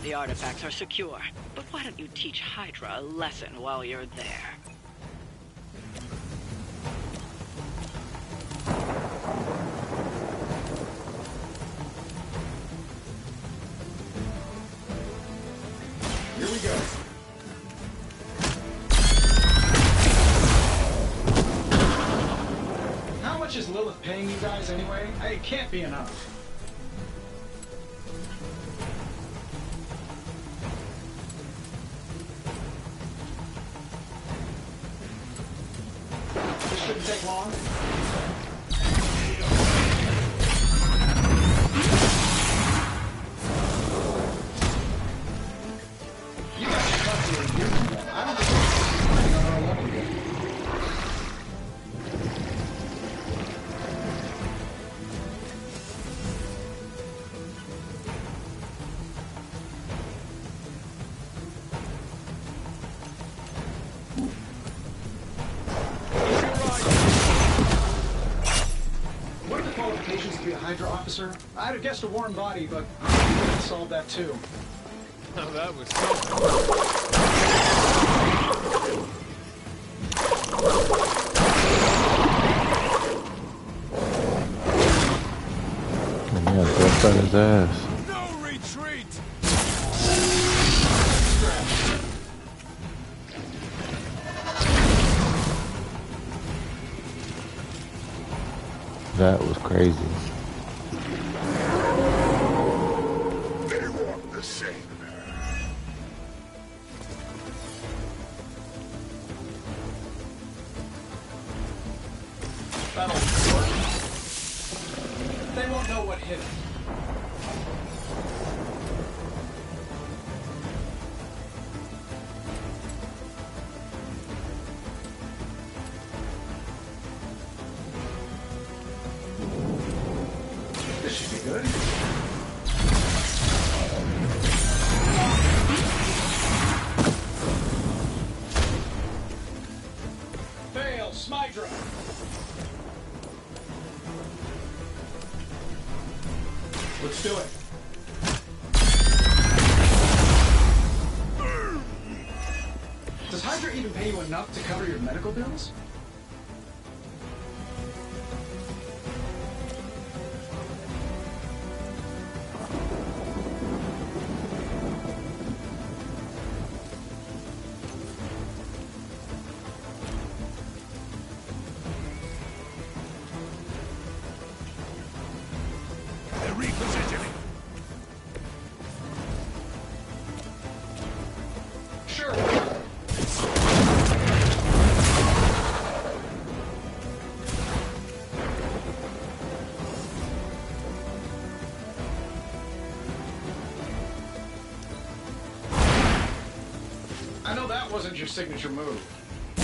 The artifacts are secure, but why don't you teach Hydra a lesson while you're there? Here we go. How much is Lilith paying you guys anyway? It can't be enough. This shouldn't take long. You guys should talk to her years ago. I don't think she's on our level yet. What are the qualifications to be be a Hydra officer? I'd have guessed a warm body, but I think we can solve that too. Oh, that was something. And yeah, death on his ass. No retreat! That was crazy. They want the same. That'll work. They won't know what hit it. This should be good. Fail, Smydra. Let's do it. Does Hydra even pay you enough to cover your medical bills? They're repositioning. Sure. I know that wasn't your signature move. I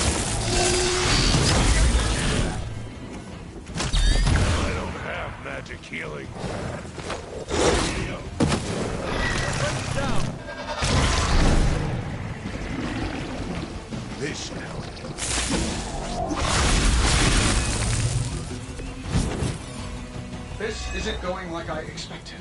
don't have magic healing. This should help. This isn't going like I expected.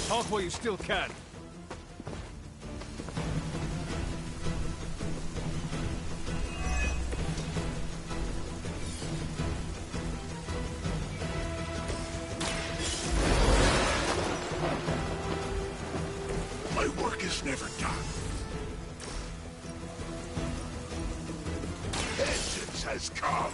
Talk while you still can. My work is never done. Vengeance has come.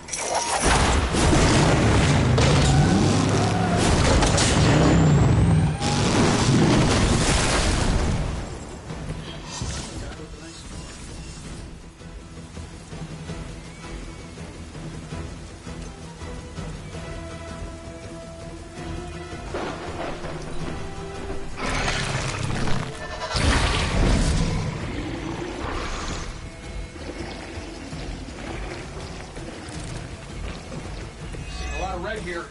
A lot of red here.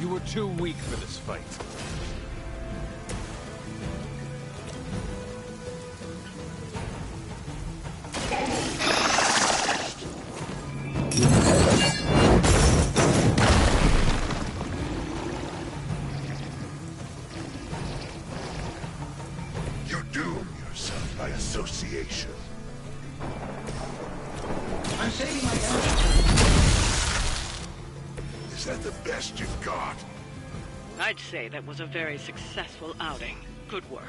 You were too weak for this fight. You doom yourself by association. I'm saving my energy. Is that the best you've got? I'd say that was a very successful outing. Good work.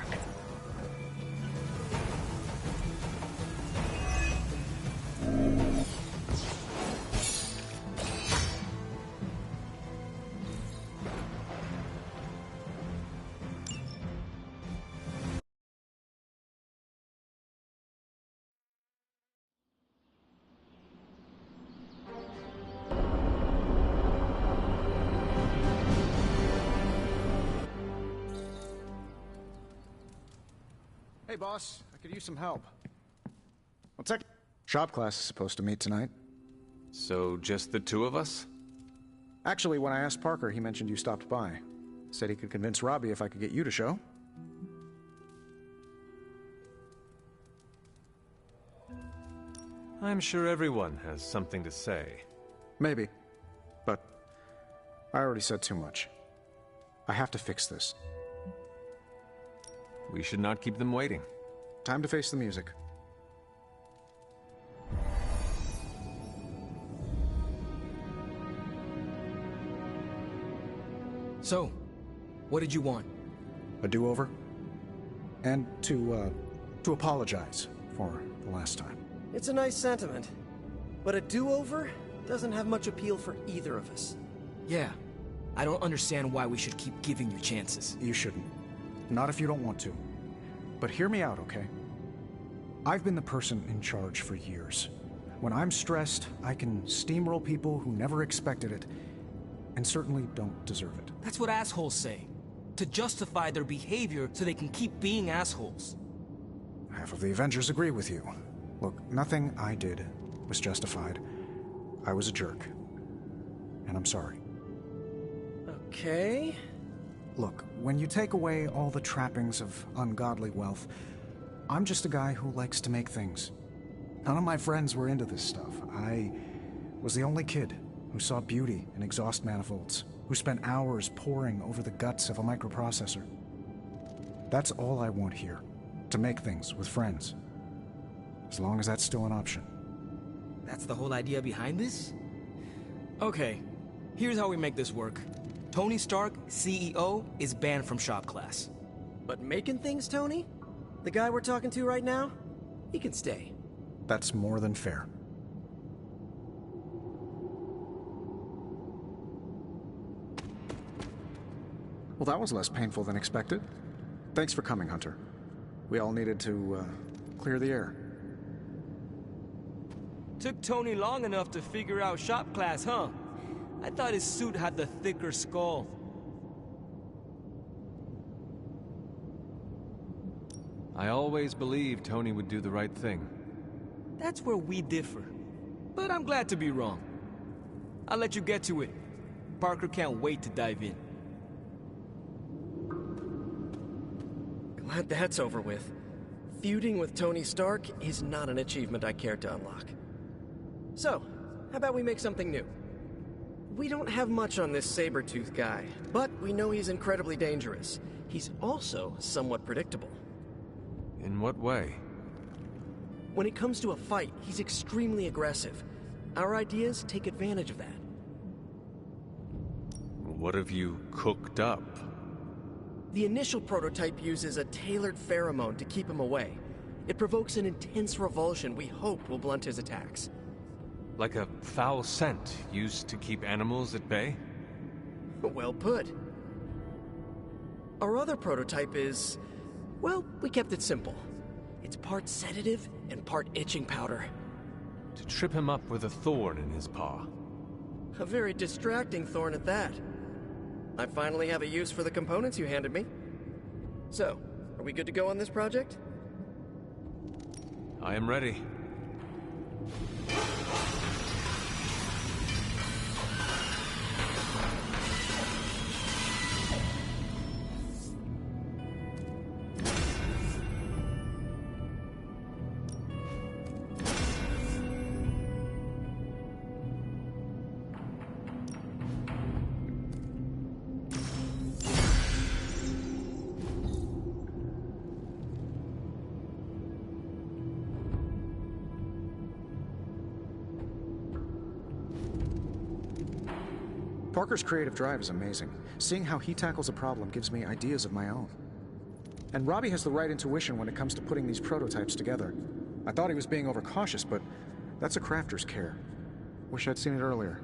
Hey, boss. I could use some help. What's that? Shop class is supposed to meet tonight. So, just the two of us? Actually, when I asked Parker, he mentioned you stopped by. Said he could convince Robbie if I could get you to show. I'm sure everyone has something to say. Maybe. But I already said too much. I have to fix this. We should not keep them waiting. Time to face the music. So, what did you want? A do-over? And to apologize for the last time. It's a nice sentiment. But a do-over doesn't have much appeal for either of us. Yeah. I don't understand why we should keep giving you chances. You shouldn't. Not if you don't want to. But hear me out, okay? I've been the person in charge for years. When I'm stressed, I can steamroll people who never expected it, and certainly don't deserve it. That's what assholes say. To justify their behavior so they can keep being assholes. Half of the Avengers agree with you. Look, nothing I did was justified. I was a jerk. And I'm sorry. Okay. Look, when you take away all the trappings of ungodly wealth, I'm just a guy who likes to make things. None of my friends were into this stuff. I was the only kid who saw beauty in exhaust manifolds, who spent hours poring over the guts of a microprocessor. That's all I want here, to make things with friends. As long as that's still an option. That's the whole idea behind this? Okay, here's how we make this work. Tony Stark, CEO, is banned from shop class. But making things, Tony? The guy we're talking to right now? He can stay. That's more than fair. Well, that was less painful than expected. Thanks for coming, Hunter. We all needed to, clear the air. Took Tony long enough to figure out shop class, huh? I thought his suit had the thicker skull. I always believed Tony would do the right thing. That's where we differ. But I'm glad to be wrong. I'll let you get to it. Parker can't wait to dive in. Glad that's over with. Feuding with Tony Stark is not an achievement I care to unlock. So, how about we make something new? We don't have much on this Sabretooth guy, but we know he's incredibly dangerous. He's also somewhat predictable. In what way? When it comes to a fight, he's extremely aggressive. Our ideas take advantage of that. What have you cooked up? The initial prototype uses a tailored pheromone to keep him away. It provokes an intense revulsion we hope will blunt his attacks. Like a foul scent used to keep animals at bay? Well put. Our other prototype is... well, we kept it simple. It's part sedative and part itching powder. To trip him up with a thorn in his paw. A very distracting thorn at that. I finally have a use for the components you handed me. So, are we good to go on this project? I am ready. Parker's creative drive is amazing. Seeing how he tackles a problem gives me ideas of my own. And Robbie has the right intuition when it comes to putting these prototypes together. I thought he was being overcautious, but that's a crafter's care. Wish I'd seen it earlier.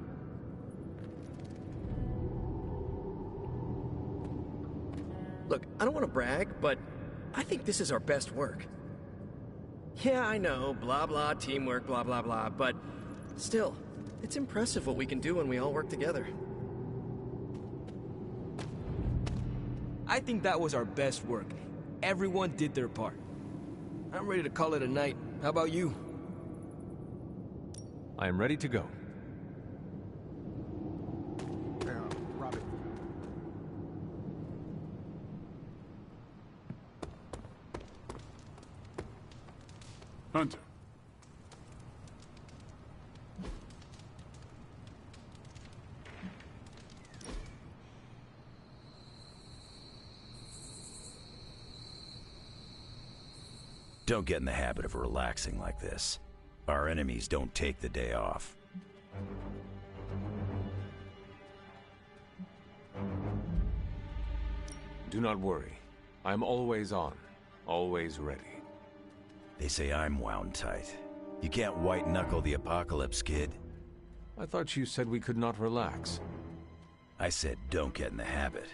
Look, I don't want to brag, but I think this is our best work. Yeah, I know, blah blah, teamwork, blah blah blah, but still, it's impressive what we can do when we all work together. I think that was our best work. Everyone did their part. I'm ready to call it a night. How about you? I am ready to go. Robert. Hunter. Don't get in the habit of relaxing like this. Our enemies don't take the day off. Do not worry. I'm always on, always ready. They say I'm wound tight. You can't white-knuckle the apocalypse, kid. I thought you said we could not relax. I said don't get in the habit.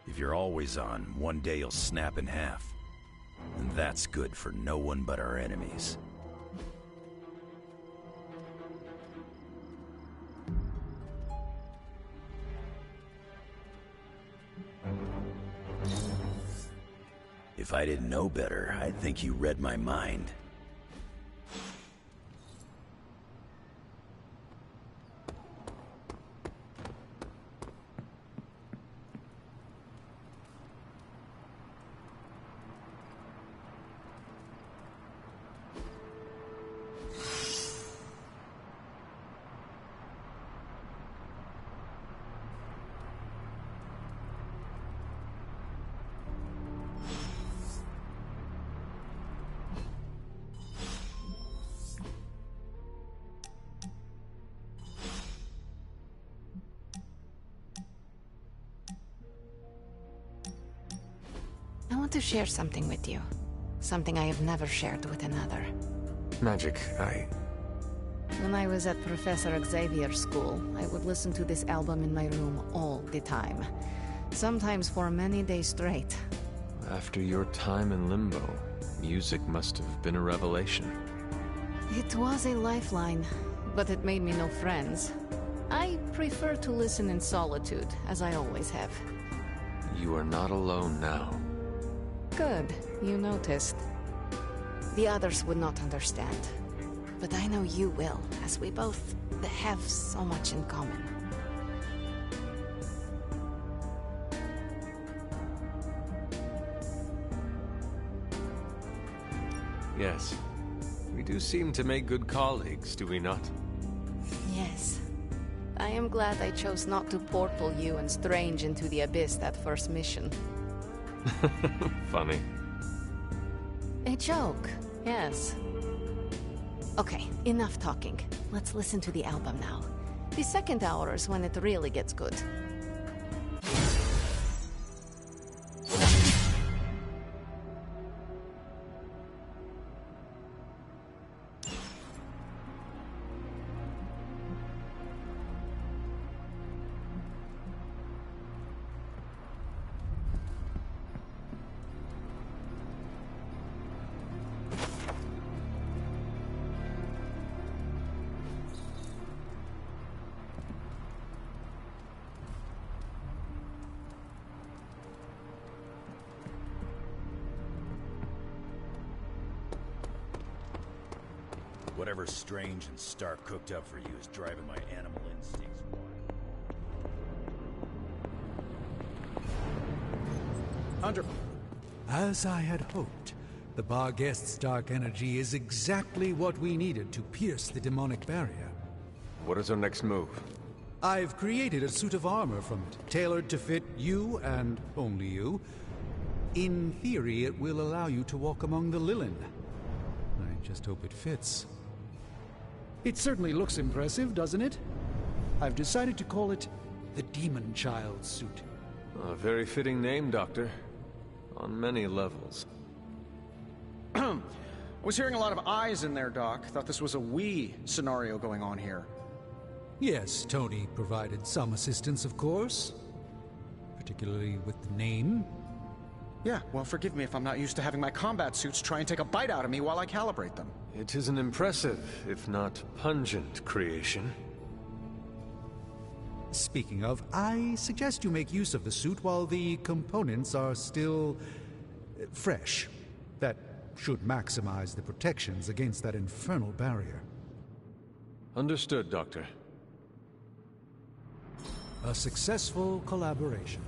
If you're always on, one day you'll snap in half. And that's good for no one but our enemies. If I didn't know better, I'd think you read my mind. I want to share something with you. Something I have never shared with another. Magic, When I was at Professor Xavier's school, I would listen to this album in my room all the time. Sometimes for many days straight. After your time in Limbo, music must have been a revelation. It was a lifeline, but it made me no friends. I prefer to listen in solitude, as I always have. You are not alone now. Good, you noticed. The others would not understand. But I know you will, as we both have so much in common. Yes. We do seem to make good colleagues, do we not? Yes. I am glad I chose not to portal you and Strange into the Abyss that first mission. Funny. A joke, yes. Okay, enough talking. Let's listen to the album now. The second hour is when it really gets good. Whatever Strange and Stark cooked up for you is driving my animal instincts wild. Hunter. As I had hoped, the Barghest's dark energy is exactly what we needed to pierce the demonic barrier. What is our next move? I've created a suit of armor from it, tailored to fit you and only you. In theory, it will allow you to walk among the Lilin. I just hope it fits. It certainly looks impressive, doesn't it? I've decided to call it the Demon Child suit. A very fitting name, Doctor. On many levels. I was hearing a lot of eyes in there, Doc. Thought this was a we scenario going on here. Yes, Tony provided some assistance, of course. Particularly with the name. Yeah, well, forgive me if I'm not used to having my combat suits try and take a bite out of me while I calibrate them. It is an impressive, if not pungent, creation. Speaking of, I suggest you make use of the suit while the components are still fresh. That should maximize the protections against that infernal barrier. Understood, Doctor. A successful collaboration.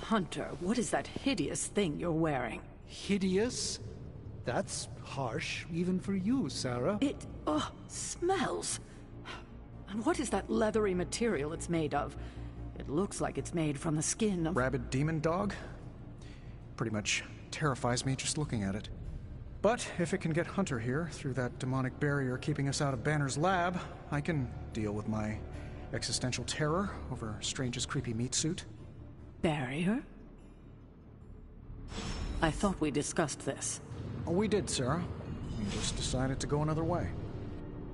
Hunter, what is that hideous thing you're wearing? Hideous? That's harsh, even for you, Sarah. It, smells. And what is that leathery material it's made of? It looks like it's made from the skin of... Rabid demon dog? Pretty much terrifies me just looking at it. But if it can get Hunter here, through that demonic barrier keeping us out of Banner's lab, I can deal with my existential terror over Strange's creepy meat suit. Barrier? I thought we discussed this. Oh, we did, Sarah. We just decided to go another way.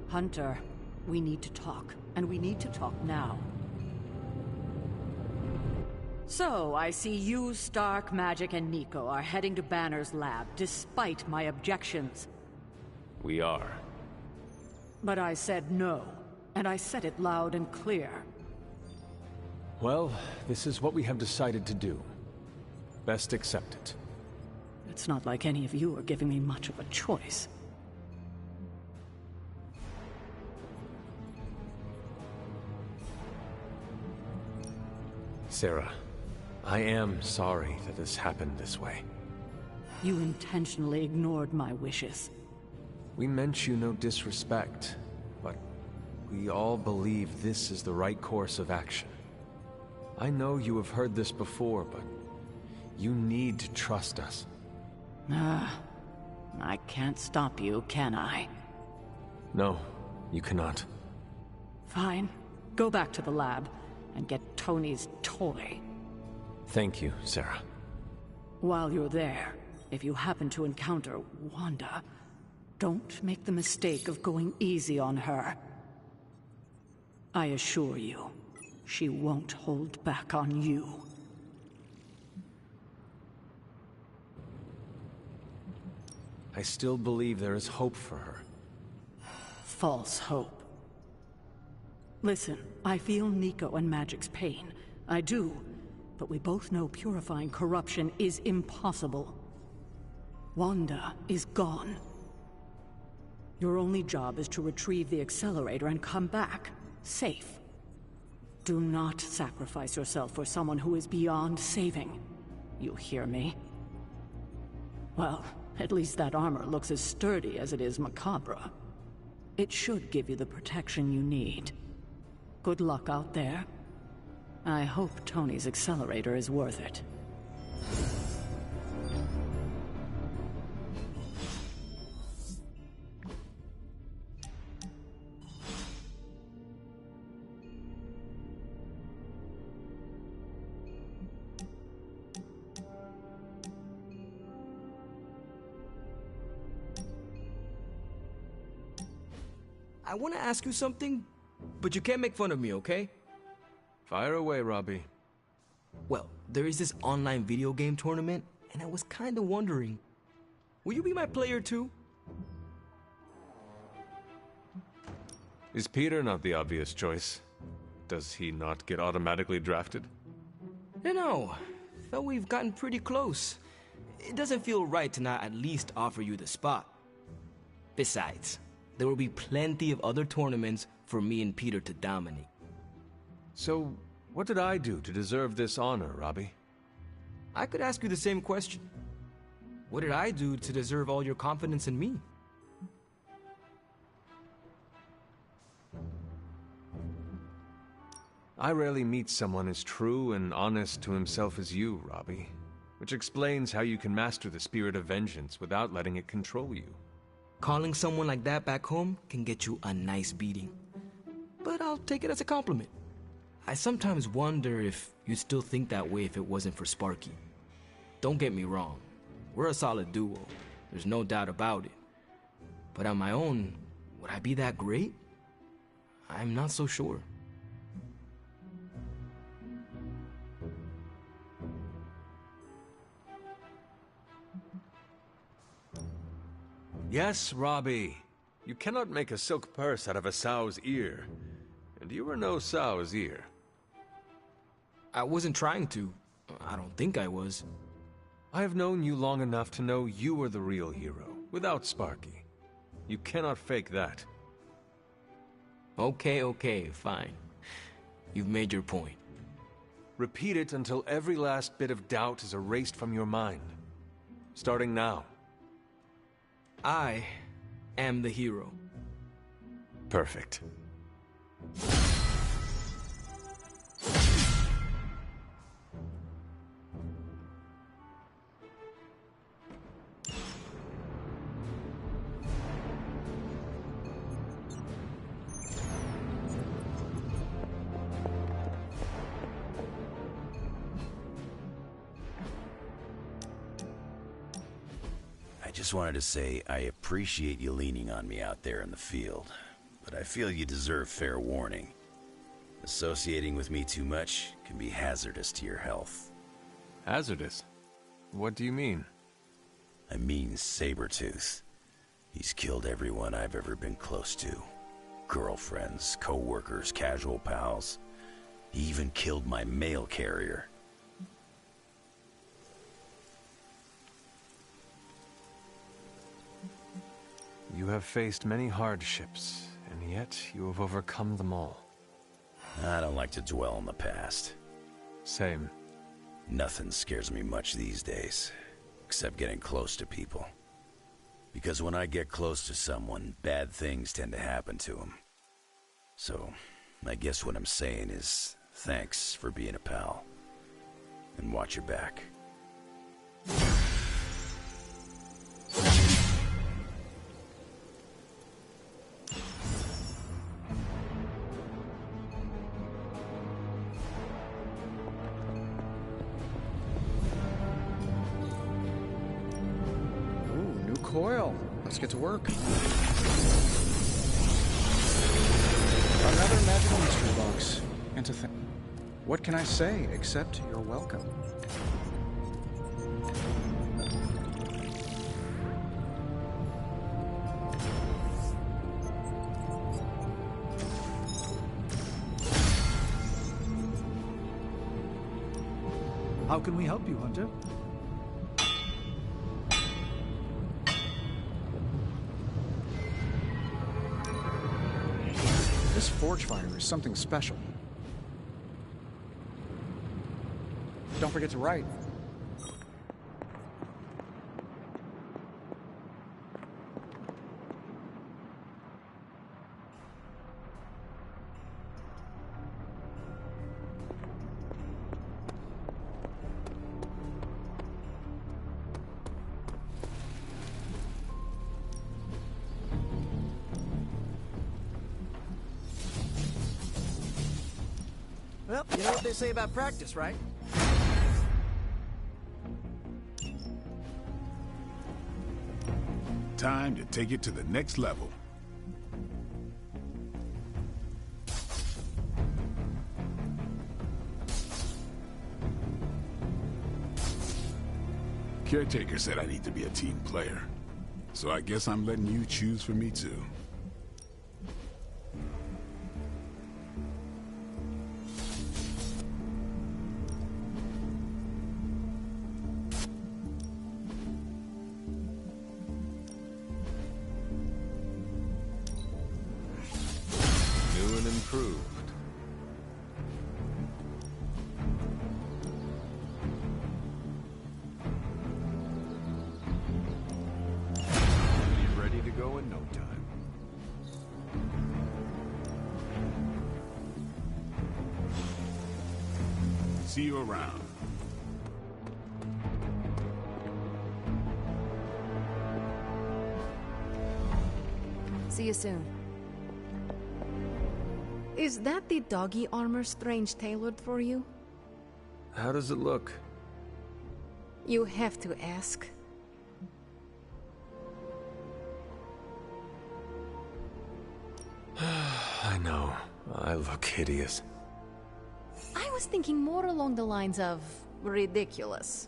Hunter, we need to talk, and we need to talk now. So, I see you, Stark, Magic, and Nico are heading to Banner's lab, despite my objections. We are. But I said no, and I said it loud and clear. Well, this is what we have decided to do. Best accept it. It's not like any of you are giving me much of a choice. Sarah, I am sorry that this happened this way. You intentionally ignored my wishes. We meant you no disrespect, but we all believe this is the right course of action. I know you have heard this before, but you need to trust us. I can't stop you, can I? No, you cannot. Fine. Go back to the lab and get Tony's toy. Thank you, Sarah. While you're there, if you happen to encounter Wanda, don't make the mistake of going easy on her. I assure you, she won't hold back on you. I still believe there is hope for her. False hope. Listen, I feel Nico and Magic's pain. I do. But we both know purifying corruption is impossible. Wanda is gone. Your only job is to retrieve the accelerator and come back, safe. Do not sacrifice yourself for someone who is beyond saving. You hear me? Well, at least that armor looks as sturdy as it is macabre. It should give you the protection you need. Good luck out there. I hope Tony's accelerator is worth it. I want to ask you something, but you can't make fun of me, okay? Fire away, Robbie. Well, there is this online video game tournament, and I was kind of wondering, will you be my player too? Is Peter not the obvious choice? Does he not get automatically drafted? No, though we've gotten pretty close. It doesn't feel right to not at least offer you the spot. Besides, there will be plenty of other tournaments for me and Peter to dominate. So, what did I do to deserve this honor, Robbie? I could ask you the same question. What did I do to deserve all your confidence in me? I rarely meet someone as true and honest to himself as you, Robbie. Which explains how you can master the spirit of vengeance without letting it control you. Calling someone like that back home can get you a nice beating. But I'll take it as a compliment. I sometimes wonder if you'd still think that way if it wasn't for Sparky. Don't get me wrong. We're a solid duo. There's no doubt about it. But on my own, would I be that great? I'm not so sure. Yes, Robbie. You cannot make a silk purse out of a sow's ear. And you were no sow's ear. I wasn't trying to. I don't think I was. I have known you long enough to know you are the real hero, without Sparky. You cannot fake that. Okay, fine. You've made your point. Repeat it until every last bit of doubt is erased from your mind. Starting now. I am the hero. Perfect. Just wanted to say I appreciate you leaning on me out there in the field, but I feel you deserve fair warning. Associating with me too much can be hazardous to your health. Hazardous? What do you mean? I mean Sabretooth. He's killed everyone I've ever been close to. Girlfriends, co-workers, casual pals. He even killed my mail carrier. You have faced many hardships, and yet you have overcome them all. I don't like to dwell on the past. Same. Nothing scares me much these days, except getting close to people. Because when I get close to someone, bad things tend to happen to them. So, I guess what I'm saying is, thanks for being a pal. And watch your back. Coil. Let's get to work. Another magical mystery box. And to think, what can I say except you're welcome? How can we help you, Hunter? This forge fire is something special. Don't forget to write. Well, you know what they say about practice, right? Time to take it to the next level. Caretaker said I need to be a team player. So I guess I'm letting you choose for me too. New and improved. Be ready to go in no time. See you around. See you soon. Is that the doggy armor Strange tailored for you? How does it look? You have to ask. I know. I look hideous. I was thinking more along the lines of ridiculous.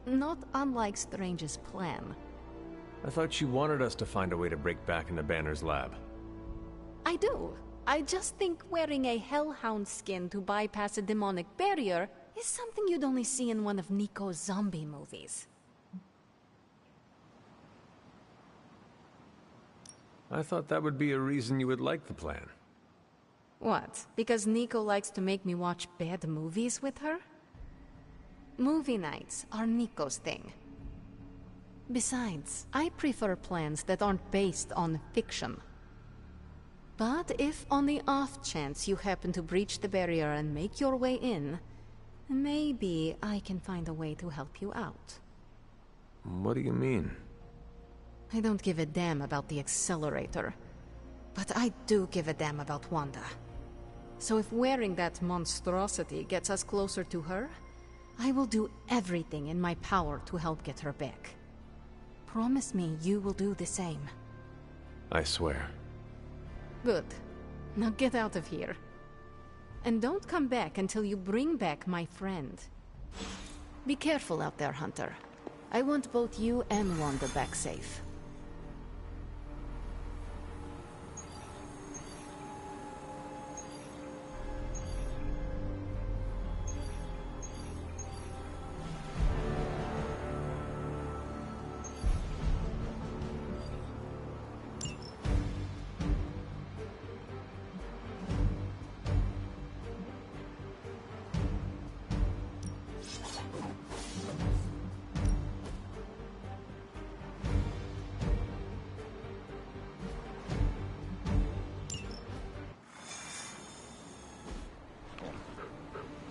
Not unlike Strange's plan. I thought you wanted us to find a way to break back into Banner's lab. I do. I just think wearing a hellhound skin to bypass a demonic barrier is something you'd only see in one of Nico's zombie movies. I thought that would be a reason you would like the plan. What? Because Nico likes to make me watch bad movies with her? Movie nights are Nico's thing. Besides, I prefer plans that aren't based on fiction. But if on the off chance you happen to breach the barrier and make your way in, maybe I can find a way to help you out. What do you mean? I don't give a damn about the accelerator, but I do give a damn about Wanda. So if wearing that monstrosity gets us closer to her, I will do everything in my power to help get her back. Promise me you will do the same. I swear. Good. Now get out of here. And don't come back until you bring back my friend. Be careful out there, Hunter. I want both you and Wanda back safe.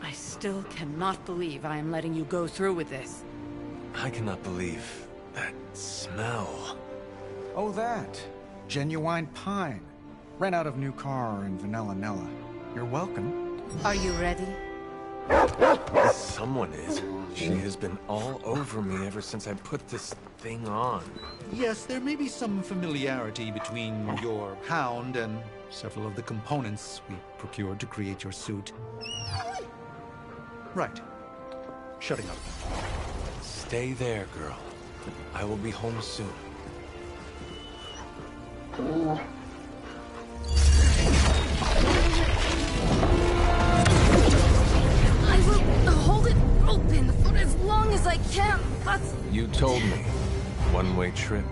I still cannot believe I am letting you go through with this. I cannot believe that smell. Oh, that. Genuine pine. Ran out of new car in Vanilla Nella. You're welcome. Are you ready? Someone is. She has been all over me ever since I put this thing on. Yes, there may be some familiarity between your hound and several of the components we procured to create your suit. Right. Shutting up. Stay there, girl. I will be home soon. I will hold it open for as long as I can, but... You told me. One-way trip.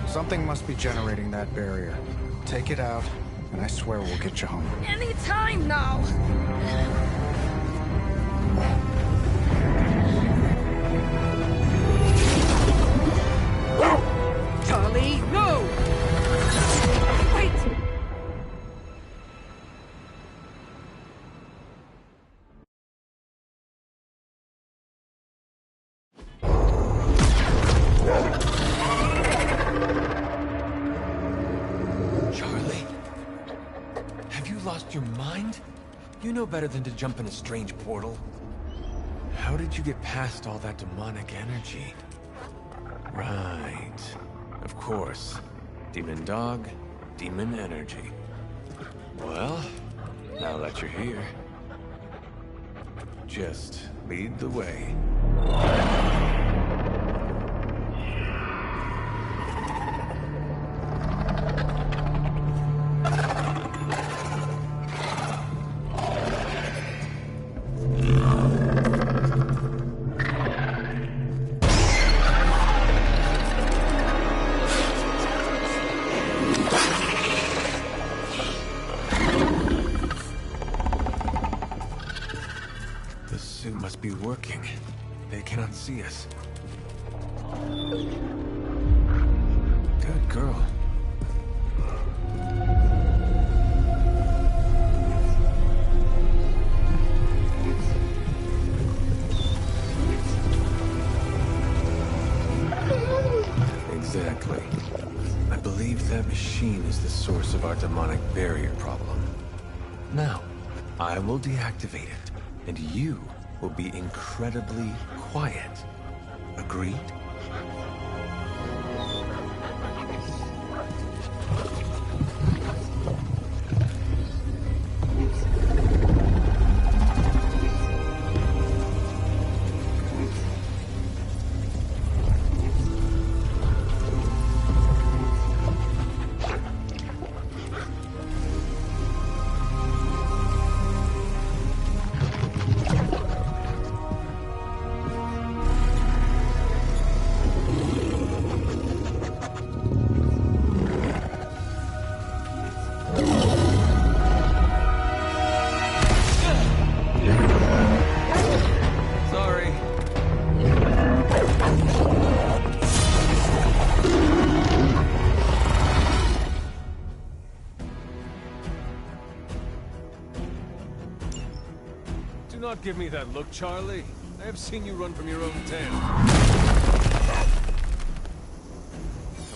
Something must be generating that barrier. Take it out, and I swear we'll get you home. Any time now! Charlie, no! Wait! Charlie? Have you lost your mind? You know better than to jump in a strange portal. How did you get past all that demonic energy? Right. Of course. Demon dog, demon energy. Well, now that you're here, just lead the way. Be working. They cannot see us. Good girl. Exactly. I believe that machine is the source of our demonic barrier problem. Now, I will deactivate it, and you will be incredibly quiet. Agreed? Do not give me that look, Charlie. I have seen you run from your own tail. I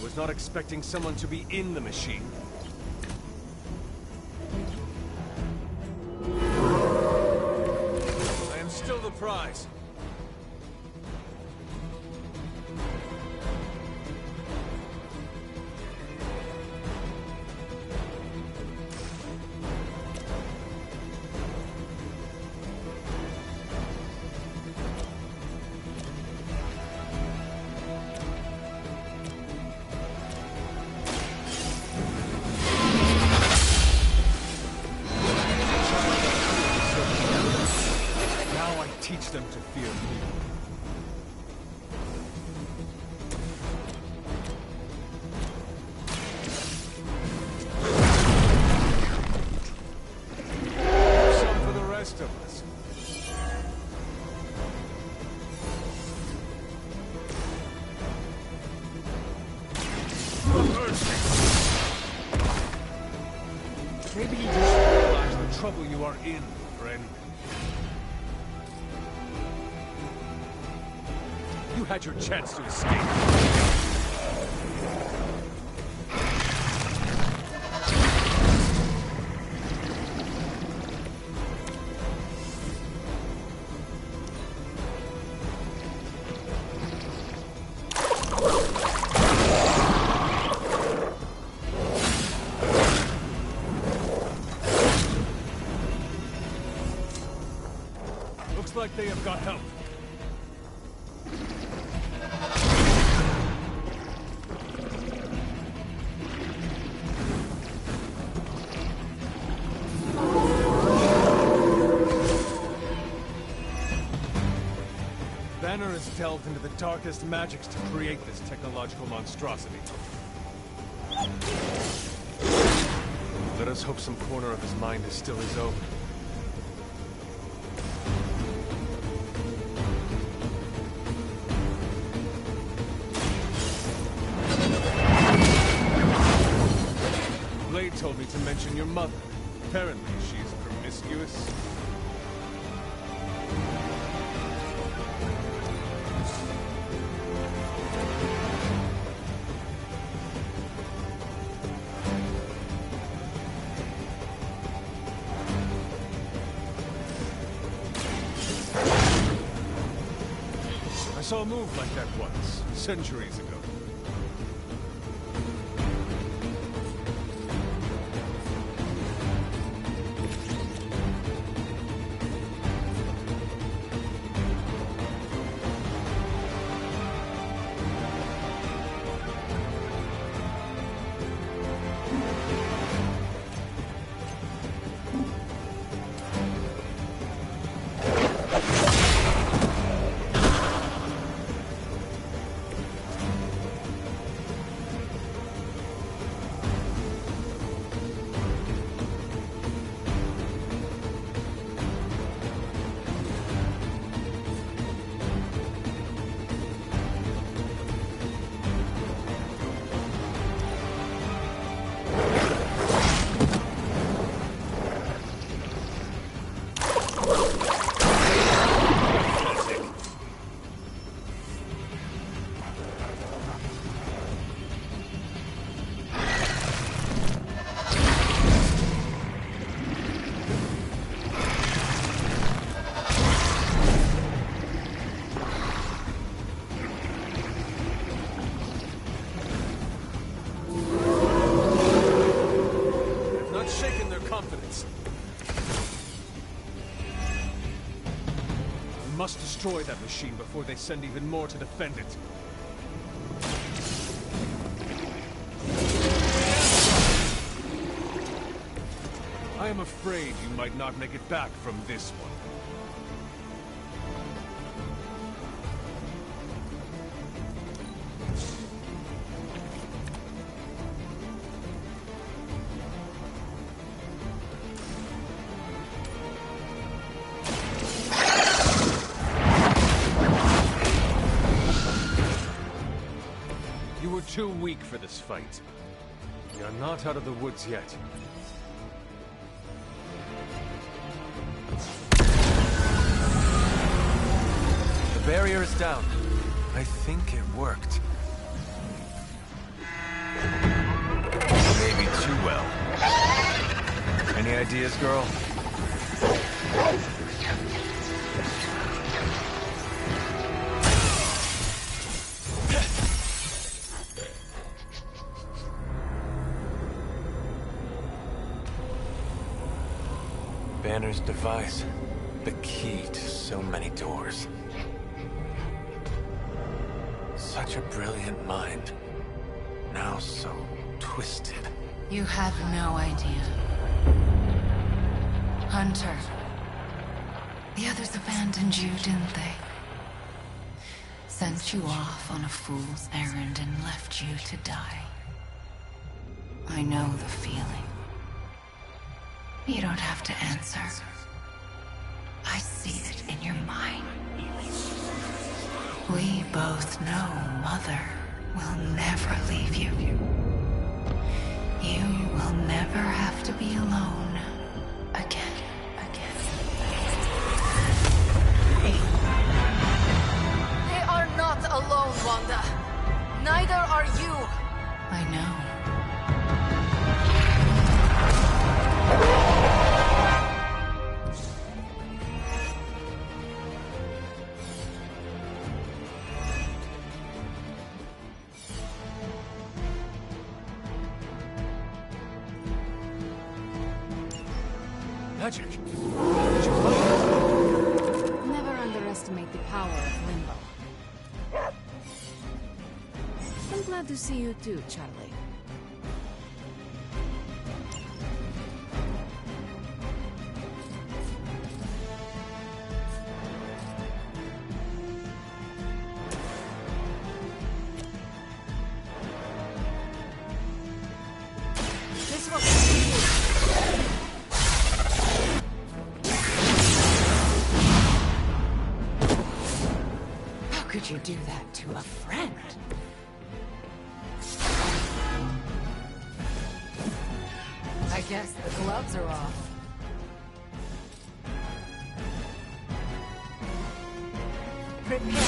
was not expecting someone to be in the machine. I am still the prize. Teach them to fear me. Some for the rest of us. Maybe you just realize the trouble you are in, friend. You had your chance to escape. Looks like they have got help. Banner has delved into the darkest magics to create this technological monstrosity. Let us hope some corner of his mind is still his own. Blade told me to mention your mother. Apparently, she's promiscuous. I saw a move like that once, centuries ago. We must destroy that machine before they send even more to defend it. I am afraid you might not make it back from this one. You were too weak for this fight. We are not out of the woods yet. barrier is down. I think it worked. Maybe too well. Any ideas, girl? Banner's device. The key to so many doors. Such a brilliant mind. Now so twisted. You have no idea. Hunter. The others abandoned you, didn't they? Sent you off on a fool's errand and left you to die. I know the feeling. You don't have to answer. I see it in your mind. We both know Mother will never leave you. You will never have to be alone again. They are not alone, Wanda. Neither are you. I know. Magic. Never underestimate the power of Limbo. I'm glad to see you too, Charlie. This was How could you do that to a friend? I guess the gloves are off. Prepare.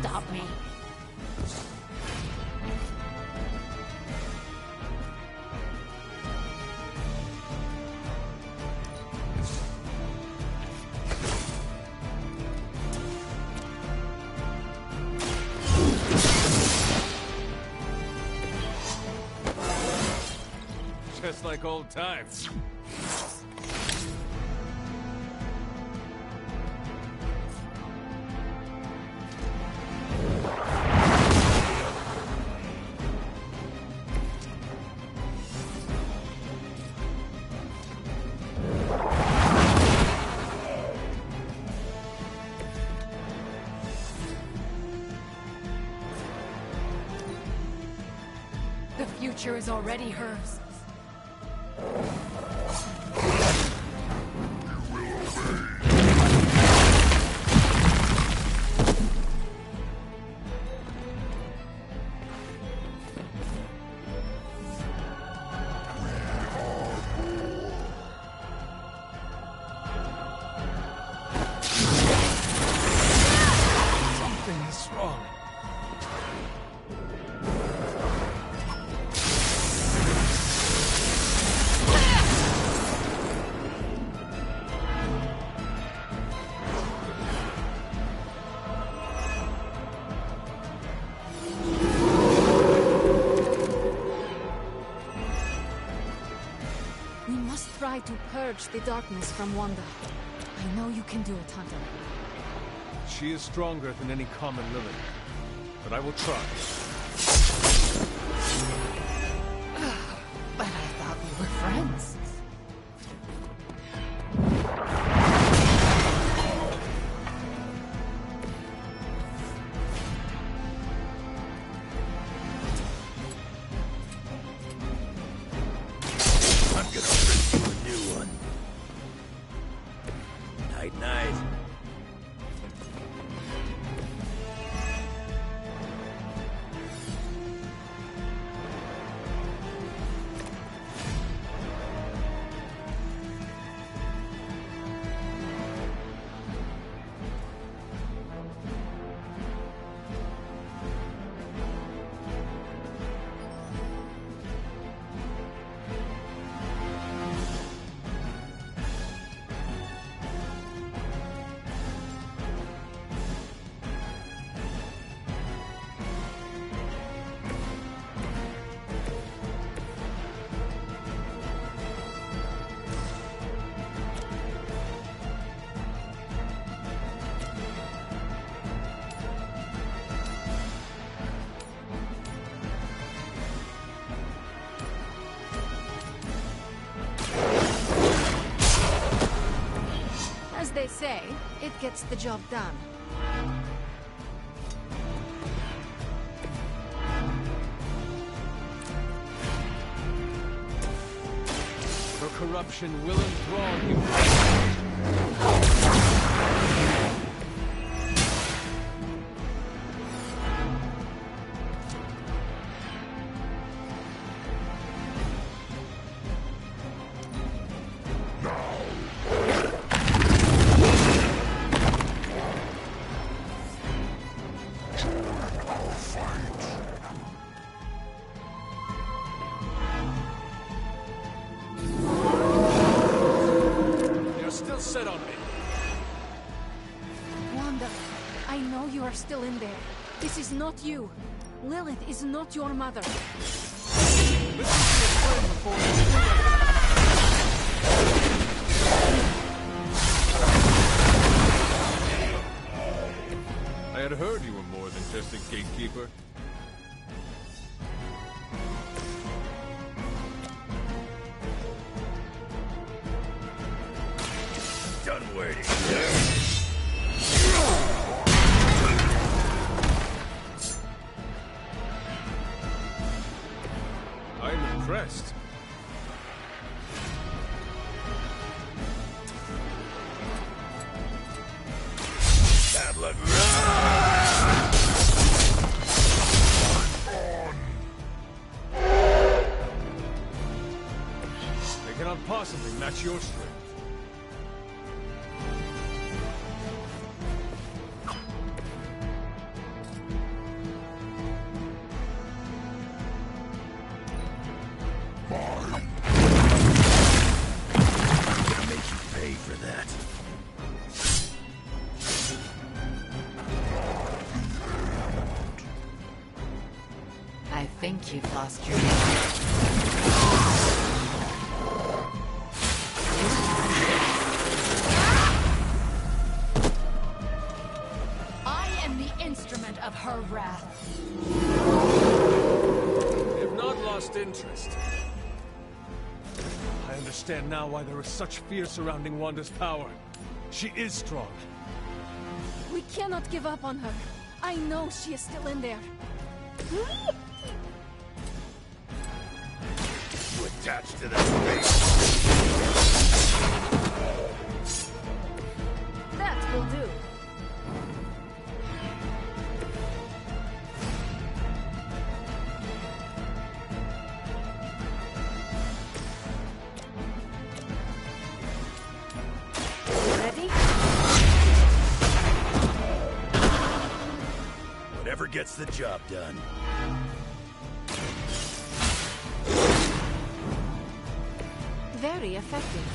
Stop me. Just like old times. The future is already hers. Something is wrong. We must try to purge the darkness from Wanda. I know you can do it, Hunter. She is stronger than any common Lily, but I will try. But I thought we were friends. I'm gonna bring you a new one. Night, night. As they say, it gets the job done. Her corruption will enthrall you. Set on me. Wanda, I know you are still in there. This is not you. Lilith is not your mother. Listen to your friend before you. I had heard you were more than just a gatekeeper. Done waiting. I'm impressed. Bad luck. They cannot possibly match your strength. I think you've lost your head. I am the instrument of her wrath. They have not lost interest. I understand now why there is such fear surrounding Wanda's power. She is strong. We cannot give up on her. I know she is still in there. Attached to that face. That will do. Ready? Whatever gets the job done. Very effective.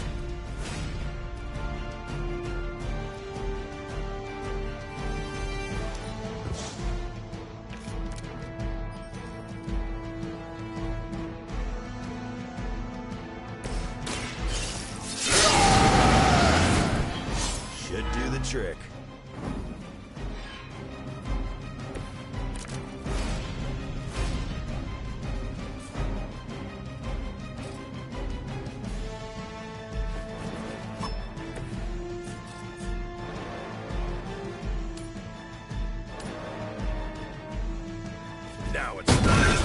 Should do the trick. Now it's time.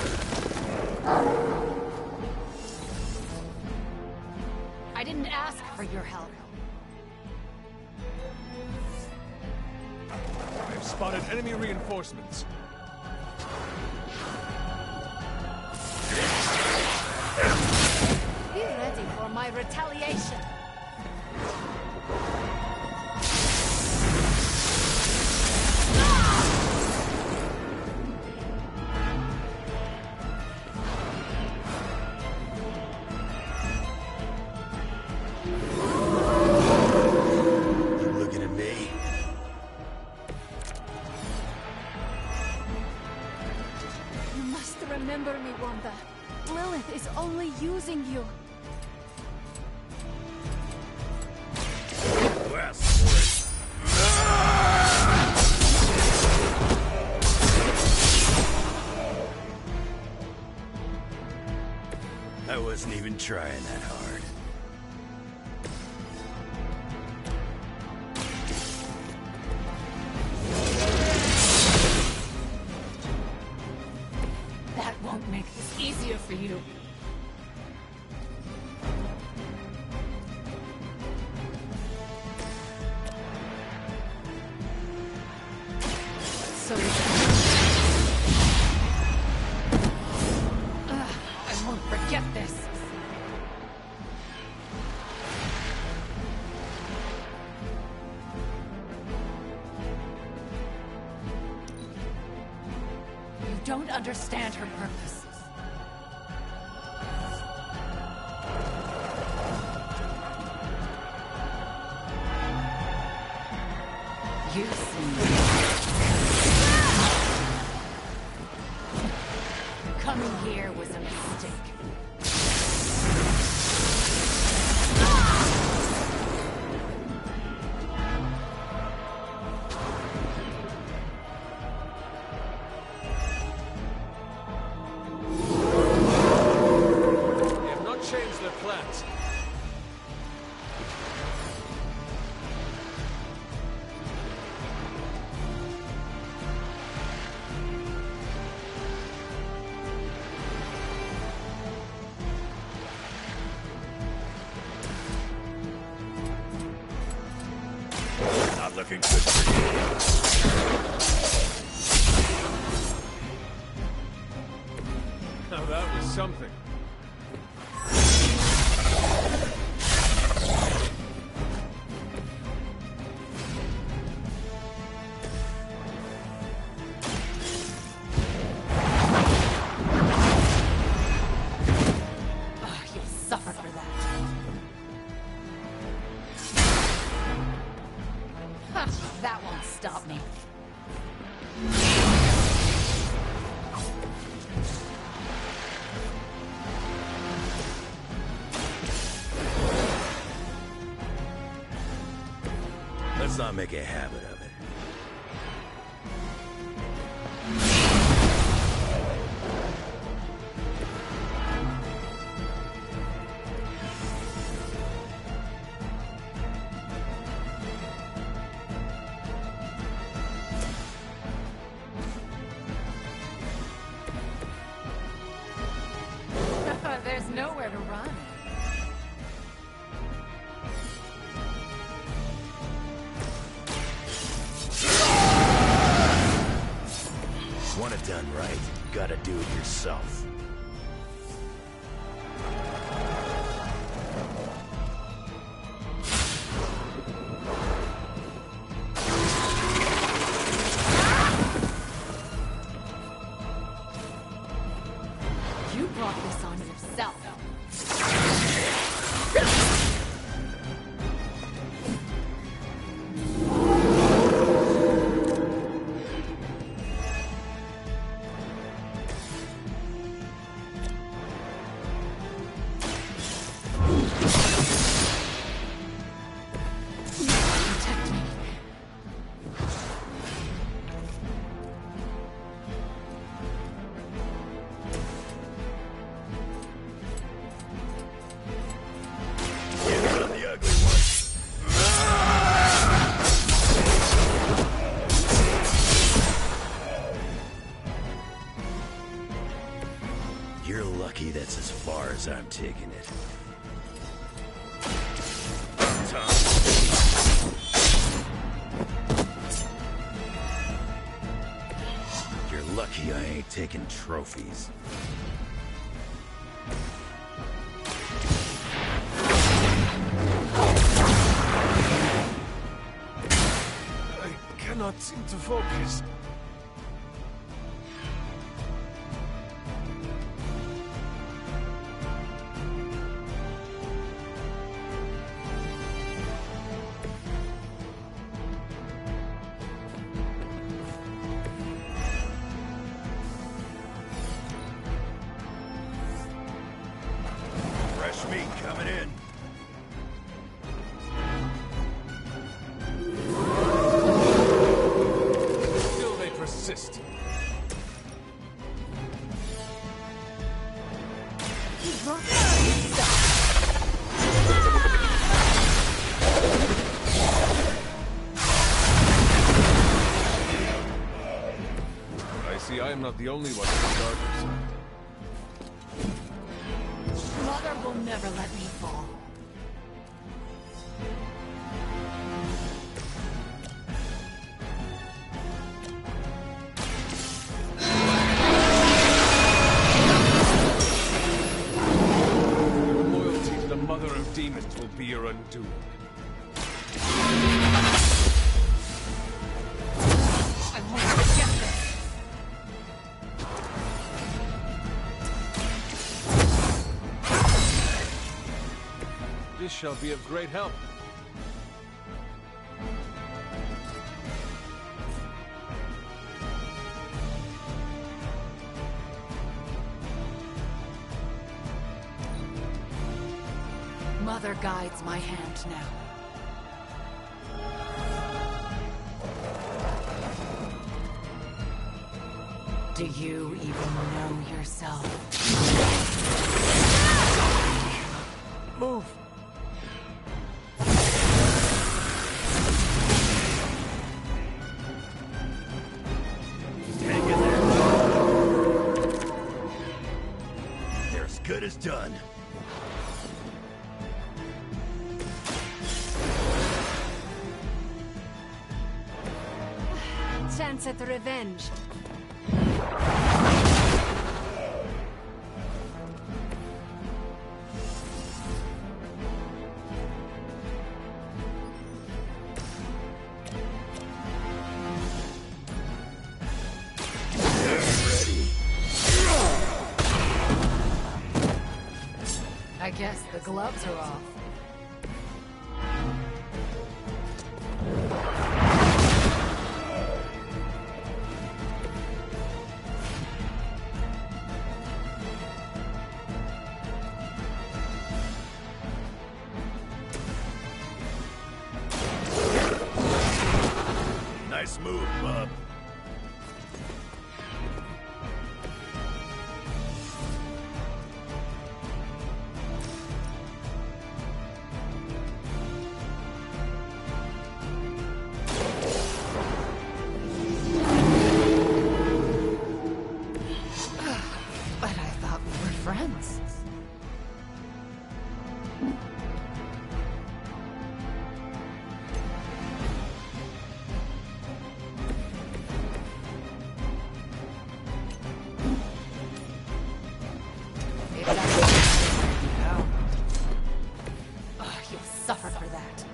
I didn't ask for your help. I have spotted enemy reinforcements. Be ready for my retaliation. Looking at me? You must remember me, Wanda. Lilith is only using you. I wasn't even trying that hard. don't understand her purpose. You see. Coming here was a mistake. They have not changed their plans. Not looking good for you. Now that was something. Oh, you'll suffer for that. Ha, that won't stop me. Let's not make a habit of it. There's nowhere to run. Want it done right, gotta do it yourself. You brought this on yourself. Protect me. Get rid of the ugly one. You're lucky that's as far as I'm taking it. You're lucky I ain't taking trophies. I cannot seem to focus. Fresh meat coming in. Still they persist. I see I am not the only one in the darkness. Mother will never let me fall. Your loyalty to the Mother of Demons will be your undoing. I won't forget this. This shall be of great help. Mother guides my hand now. Do you even know yourself? Move! Hang in there. They're as good as done. Chance at revenge. I guess the gloves are off. Nice move, bub. But I thought we were friends. You'll suffer for that.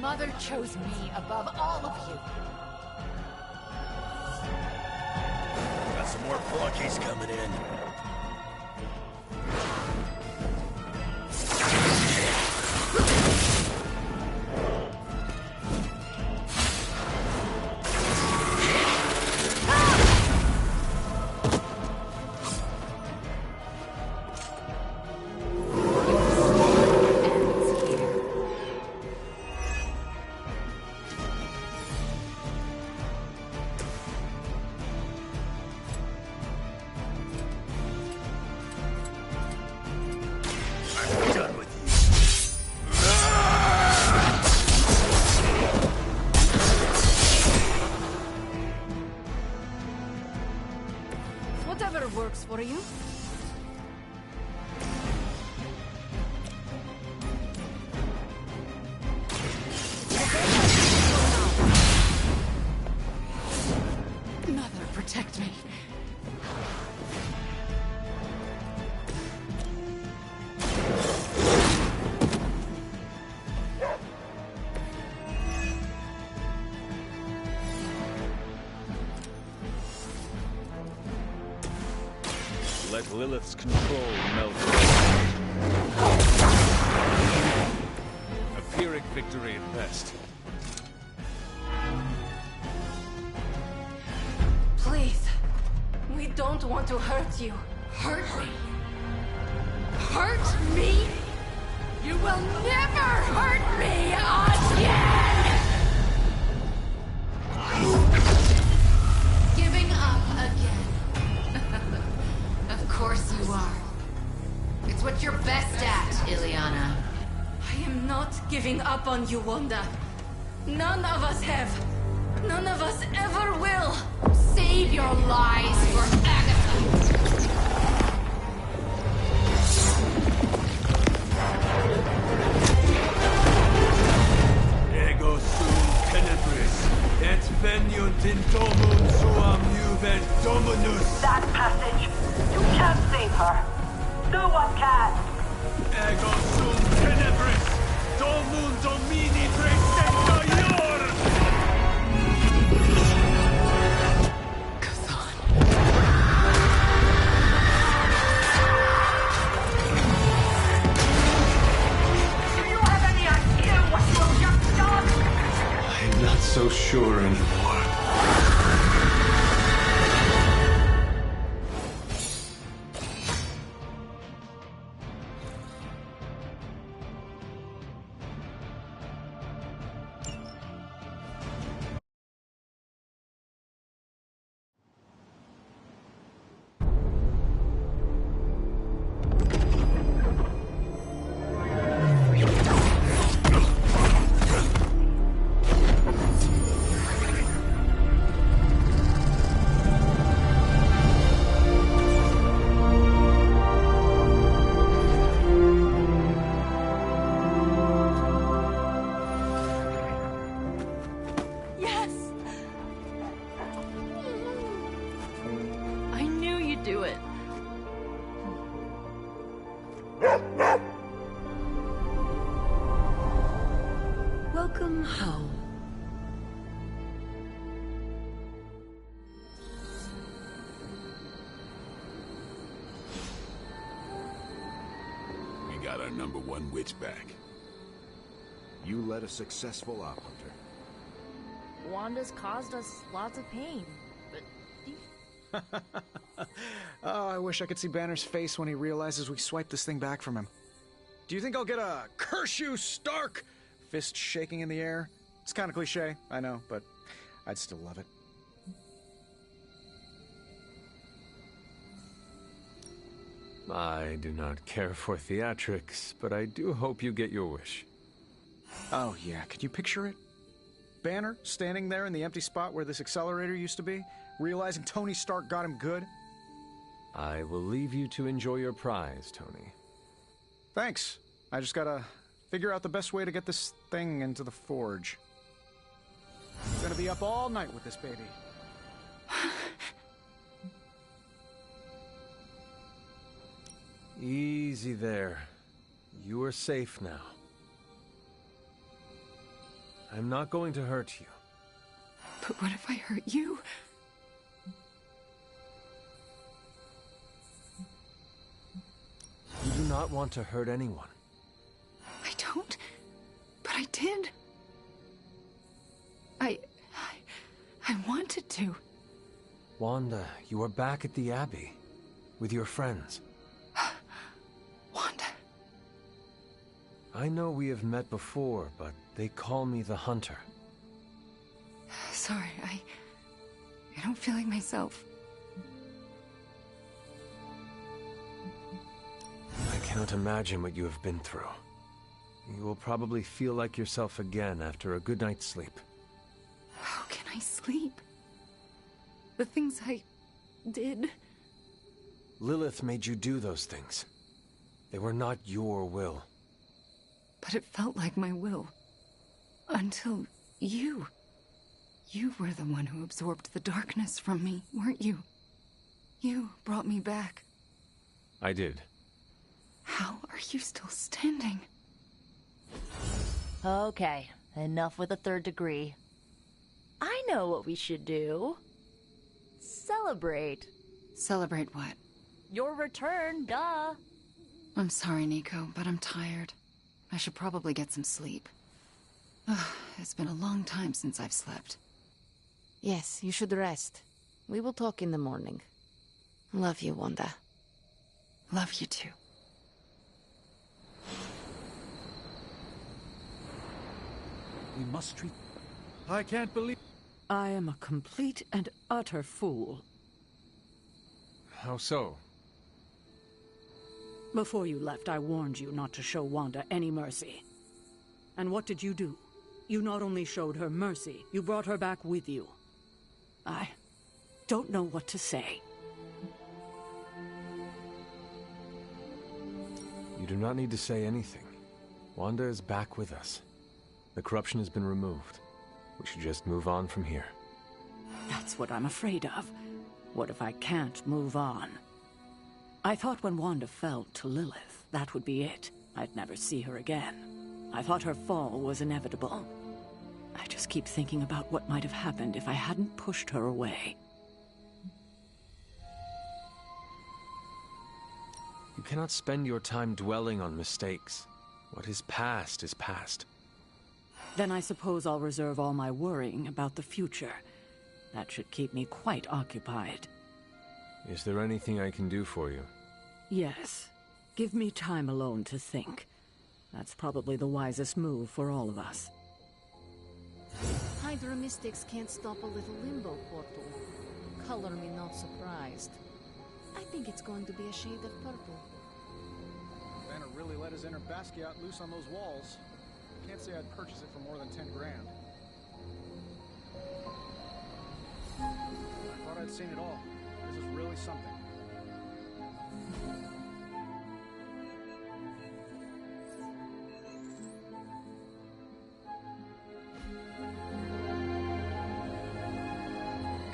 Mother chose me above all of you. Got some more flunkies coming in. Whatever works for you. Mother, protect me. Let Lilith's control melt. A Pyrrhic victory at best. Please. We don't want to hurt you. Hurt me. Hurt me? You will never hurt me again! Giving up again. Of course you are. It's what you're best at, Ilyana. I am not giving up on you, Wanda. None of us have. None of us ever will. Save your lies for Agatha. Ego sum tenebris, et veniunt in domum suam. That passage! You can't save her! No one can! Ego sum tenebris! Domum domini praesecta ior! Do you have any idea what you have just done? I'm not so sure anymore. Do it. Welcome home. We got our #1 witch back. You led a successful op hunter. Wanda's caused us lots of pain, but Oh, I wish I could see Banner's face when he realizes we swiped this thing back from him. Do you think I'll get a "Curse you, Stark!" fist shaking in the air? It's kind of cliche, I know, but I'd still love it. I do not care for theatrics, but I do hope you get your wish. Oh yeah, could you picture it? Banner standing there in the empty spot where this accelerator used to be, realizing Tony Stark got him good. I will leave you to enjoy your prize, Tony. Thanks. I just gotta figure out the best way to get this thing into the forge. I'm gonna be up all night with this baby. Easy there. You are safe now. I'm not going to hurt you. But what if I hurt you? You do not want to hurt anyone. I don't, but I did. I wanted to. Wanda, you are back at the Abbey. With your friends. Wanda. I know we have met before, but they call me the Hunter. Sorry, I don't feel like myself. I cannot imagine what you have been through. You will probably feel like yourself again after a good night's sleep. How can I sleep? The things I did. Lilith made you do those things. They were not your will. But it felt like my will. Until you. You were the one who absorbed the darkness from me, weren't you? You brought me back. I did. How are you still standing? okay, enough with the third degree. I know what we should do. Celebrate. Celebrate what? Your return, duh. I'm sorry, Nico, but I'm tired. I should probably get some sleep. It's been a long time since I've slept. Yes, you should rest. We will talk in the morning. Love you, Wanda. Love you too. We must treat... I can't believe... I am a complete and utter fool. How so? Before you left, I warned you not to show Wanda any mercy. And what did you do? You not only showed her mercy, you brought her back with you. I don't know what to say. You do not need to say anything. Wanda is back with us. The corruption has been removed. We should just move on from here. That's what I'm afraid of. What if I can't move on? I thought when Wanda fell to Lilith, that would be it. I'd never see her again. I thought her fall was inevitable. I just keep thinking about what might have happened if I hadn't pushed her away. You cannot spend your time dwelling on mistakes. What is past is past. Then I suppose I'll reserve all my worrying about the future. That should keep me quite occupied. Is there anything I can do for you? Yes. Give me time alone to think. That's probably the wisest move for all of us. Hydra mystics can't stop a little limbo portal. Color me not surprised. I think it's going to be a shade of purple. Banner really let his inner Basquiat loose on those walls. Can't say I'd purchase it for more than 10 grand. I thought I'd seen it all. This is really something.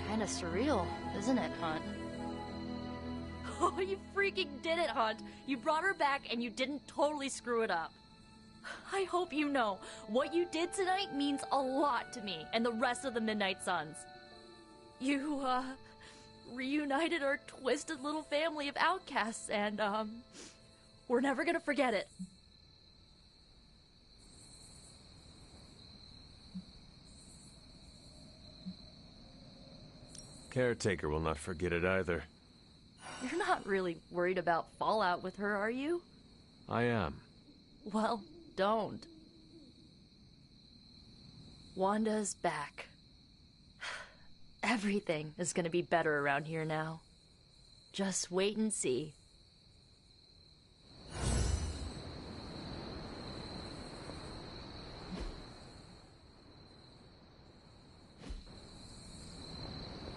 Kinda surreal, isn't it, Hunt? Oh, you freaking did it, Hunt! You brought her back and you didn't totally screw it up. I hope you know, what you did tonight means a lot to me and the rest of the Midnight Suns. You, reunited our twisted little family of outcasts and, we're never gonna forget it. Caretaker will not forget it either. You're not really worried about fallout with her, are you? I am. Well, don't. Wanda's back. Everything is gonna be better around here now. Just wait and see.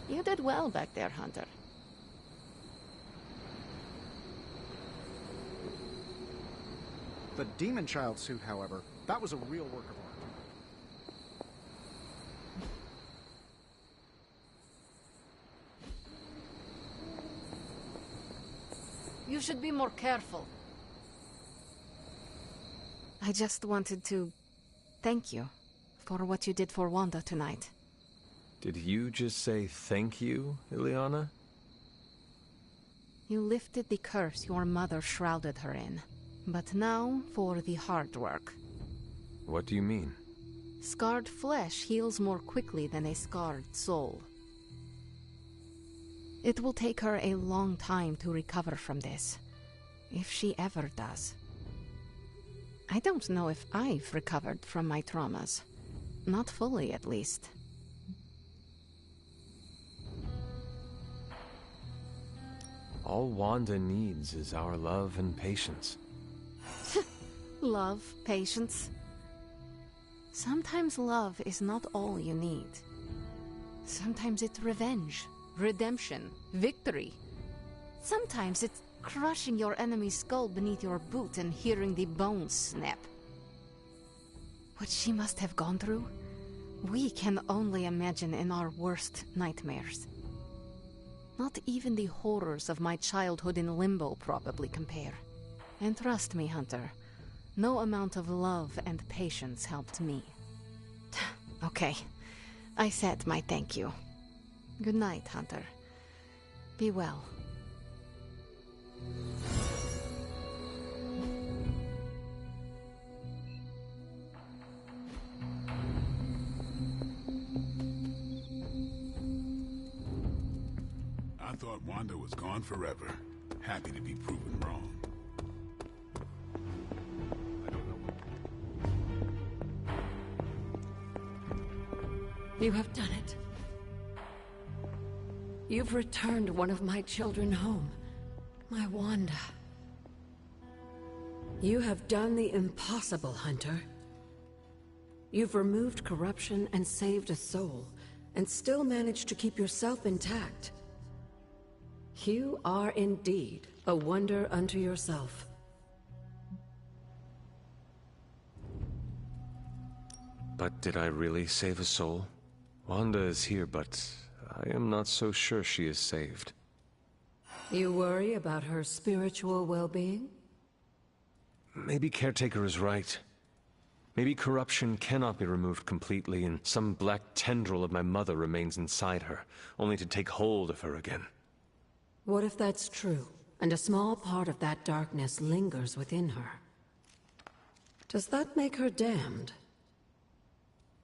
You did well back there, Hunter. The Demon Child suit, however, that was a real work of art. You should be more careful. I just wanted to thank you for what you did for Wanda tonight. Did you just say thank you, Illyana? You lifted the curse your mother shrouded her in. But now for the hard work. What do you mean? Scarred flesh heals more quickly than a scarred soul. It will take her a long time to recover from this, if she ever does. I don't know if I've recovered from my traumas. Not fully, at least. All Wanda needs is our love and patience. Love, patience. Sometimes love is not all you need. Sometimes it's revenge, redemption, victory. Sometimes it's crushing your enemy's skull beneath your boot and hearing the bones snap. What she must have gone through, we can only imagine in our worst nightmares. Not even the horrors of my childhood in Limbo probably compare. And trust me, Hunter, no amount of love and patience helped me. Okay, I said my thank you. Good night, Hunter. Be well. I thought Wanda was gone forever. Happy to be proven wrong. You have done it. You've returned one of my children home. My Wanda. You have done the impossible, Hunter. You've removed corruption and saved a soul, and still managed to keep yourself intact. You are indeed a wonder unto yourself. But did I really save a soul? Wanda is here, but I am not so sure she is saved. You worry about her spiritual well-being? Maybe Caretaker is right. Maybe corruption cannot be removed completely, and some black tendril of my mother remains inside her, only to take hold of her again. What if that's true, and a small part of that darkness lingers within her? Does that make her damned?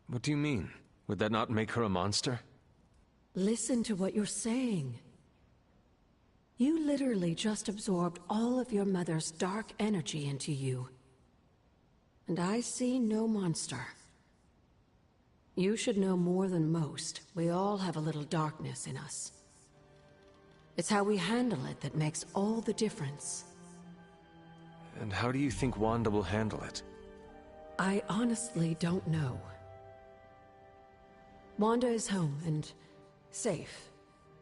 What do you mean? Would that not make her a monster? Listen to what you're saying. You literally just absorbed all of your mother's dark energy into you. And I see no monster. You should know more than most. We all have a little darkness in us. It's how we handle it that makes all the difference. And how do you think Wanda will handle it? I honestly don't know. Wanda is home and safe,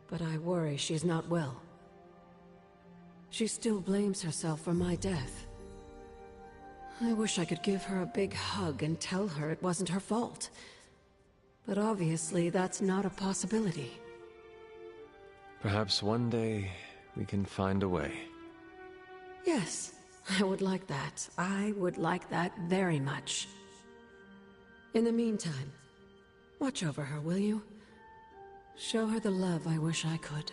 but I worry she's not well. She still blames herself for my death. I wish I could give her a big hug and tell her it wasn't her fault. But obviously that's not a possibility. Perhaps one day we can find a way. Yes, I would like that. I would like that very much. In the meantime, watch over her, will you? Show her the love I wish I could.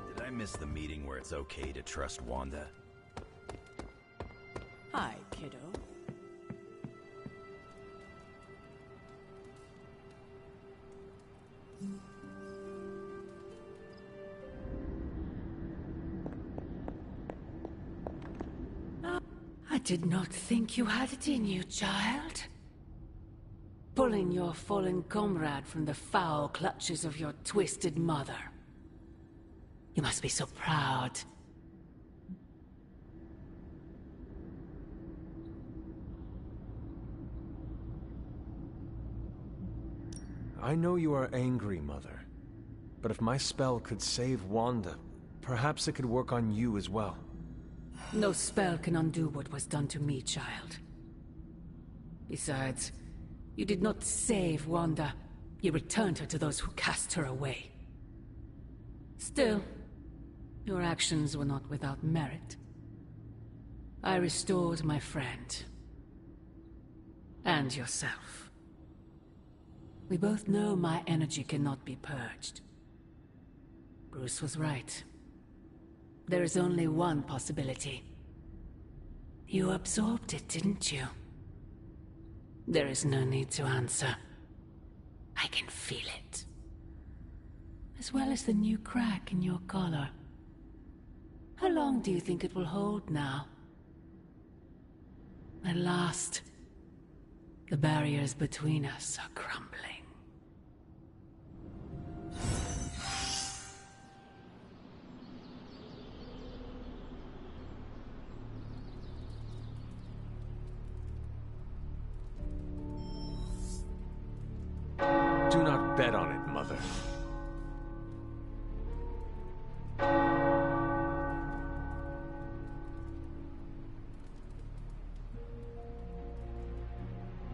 Did I miss the meeting where it's okay to trust Wanda? Hi, kiddo. I did not think you had it in you, child. Pulling your fallen comrade from the foul clutches of your twisted mother. You must be so proud. I know you are angry, Mother. But if my spell could save Wanda, perhaps it could work on you as well. No spell can undo what was done to me, child. Besides, you did not save Wanda. You returned her to those who cast her away. Still, your actions were not without merit. I restored my friend. And yourself. We both know my energy cannot be purged. Bruce was right. There is only one possibility. You absorbed it, didn't you? There is no need to answer. I can feel it. As well as the new crack in your collar. How long do you think it will hold now? At last, the barriers between us are crumbling. Do not bet on it, Mother.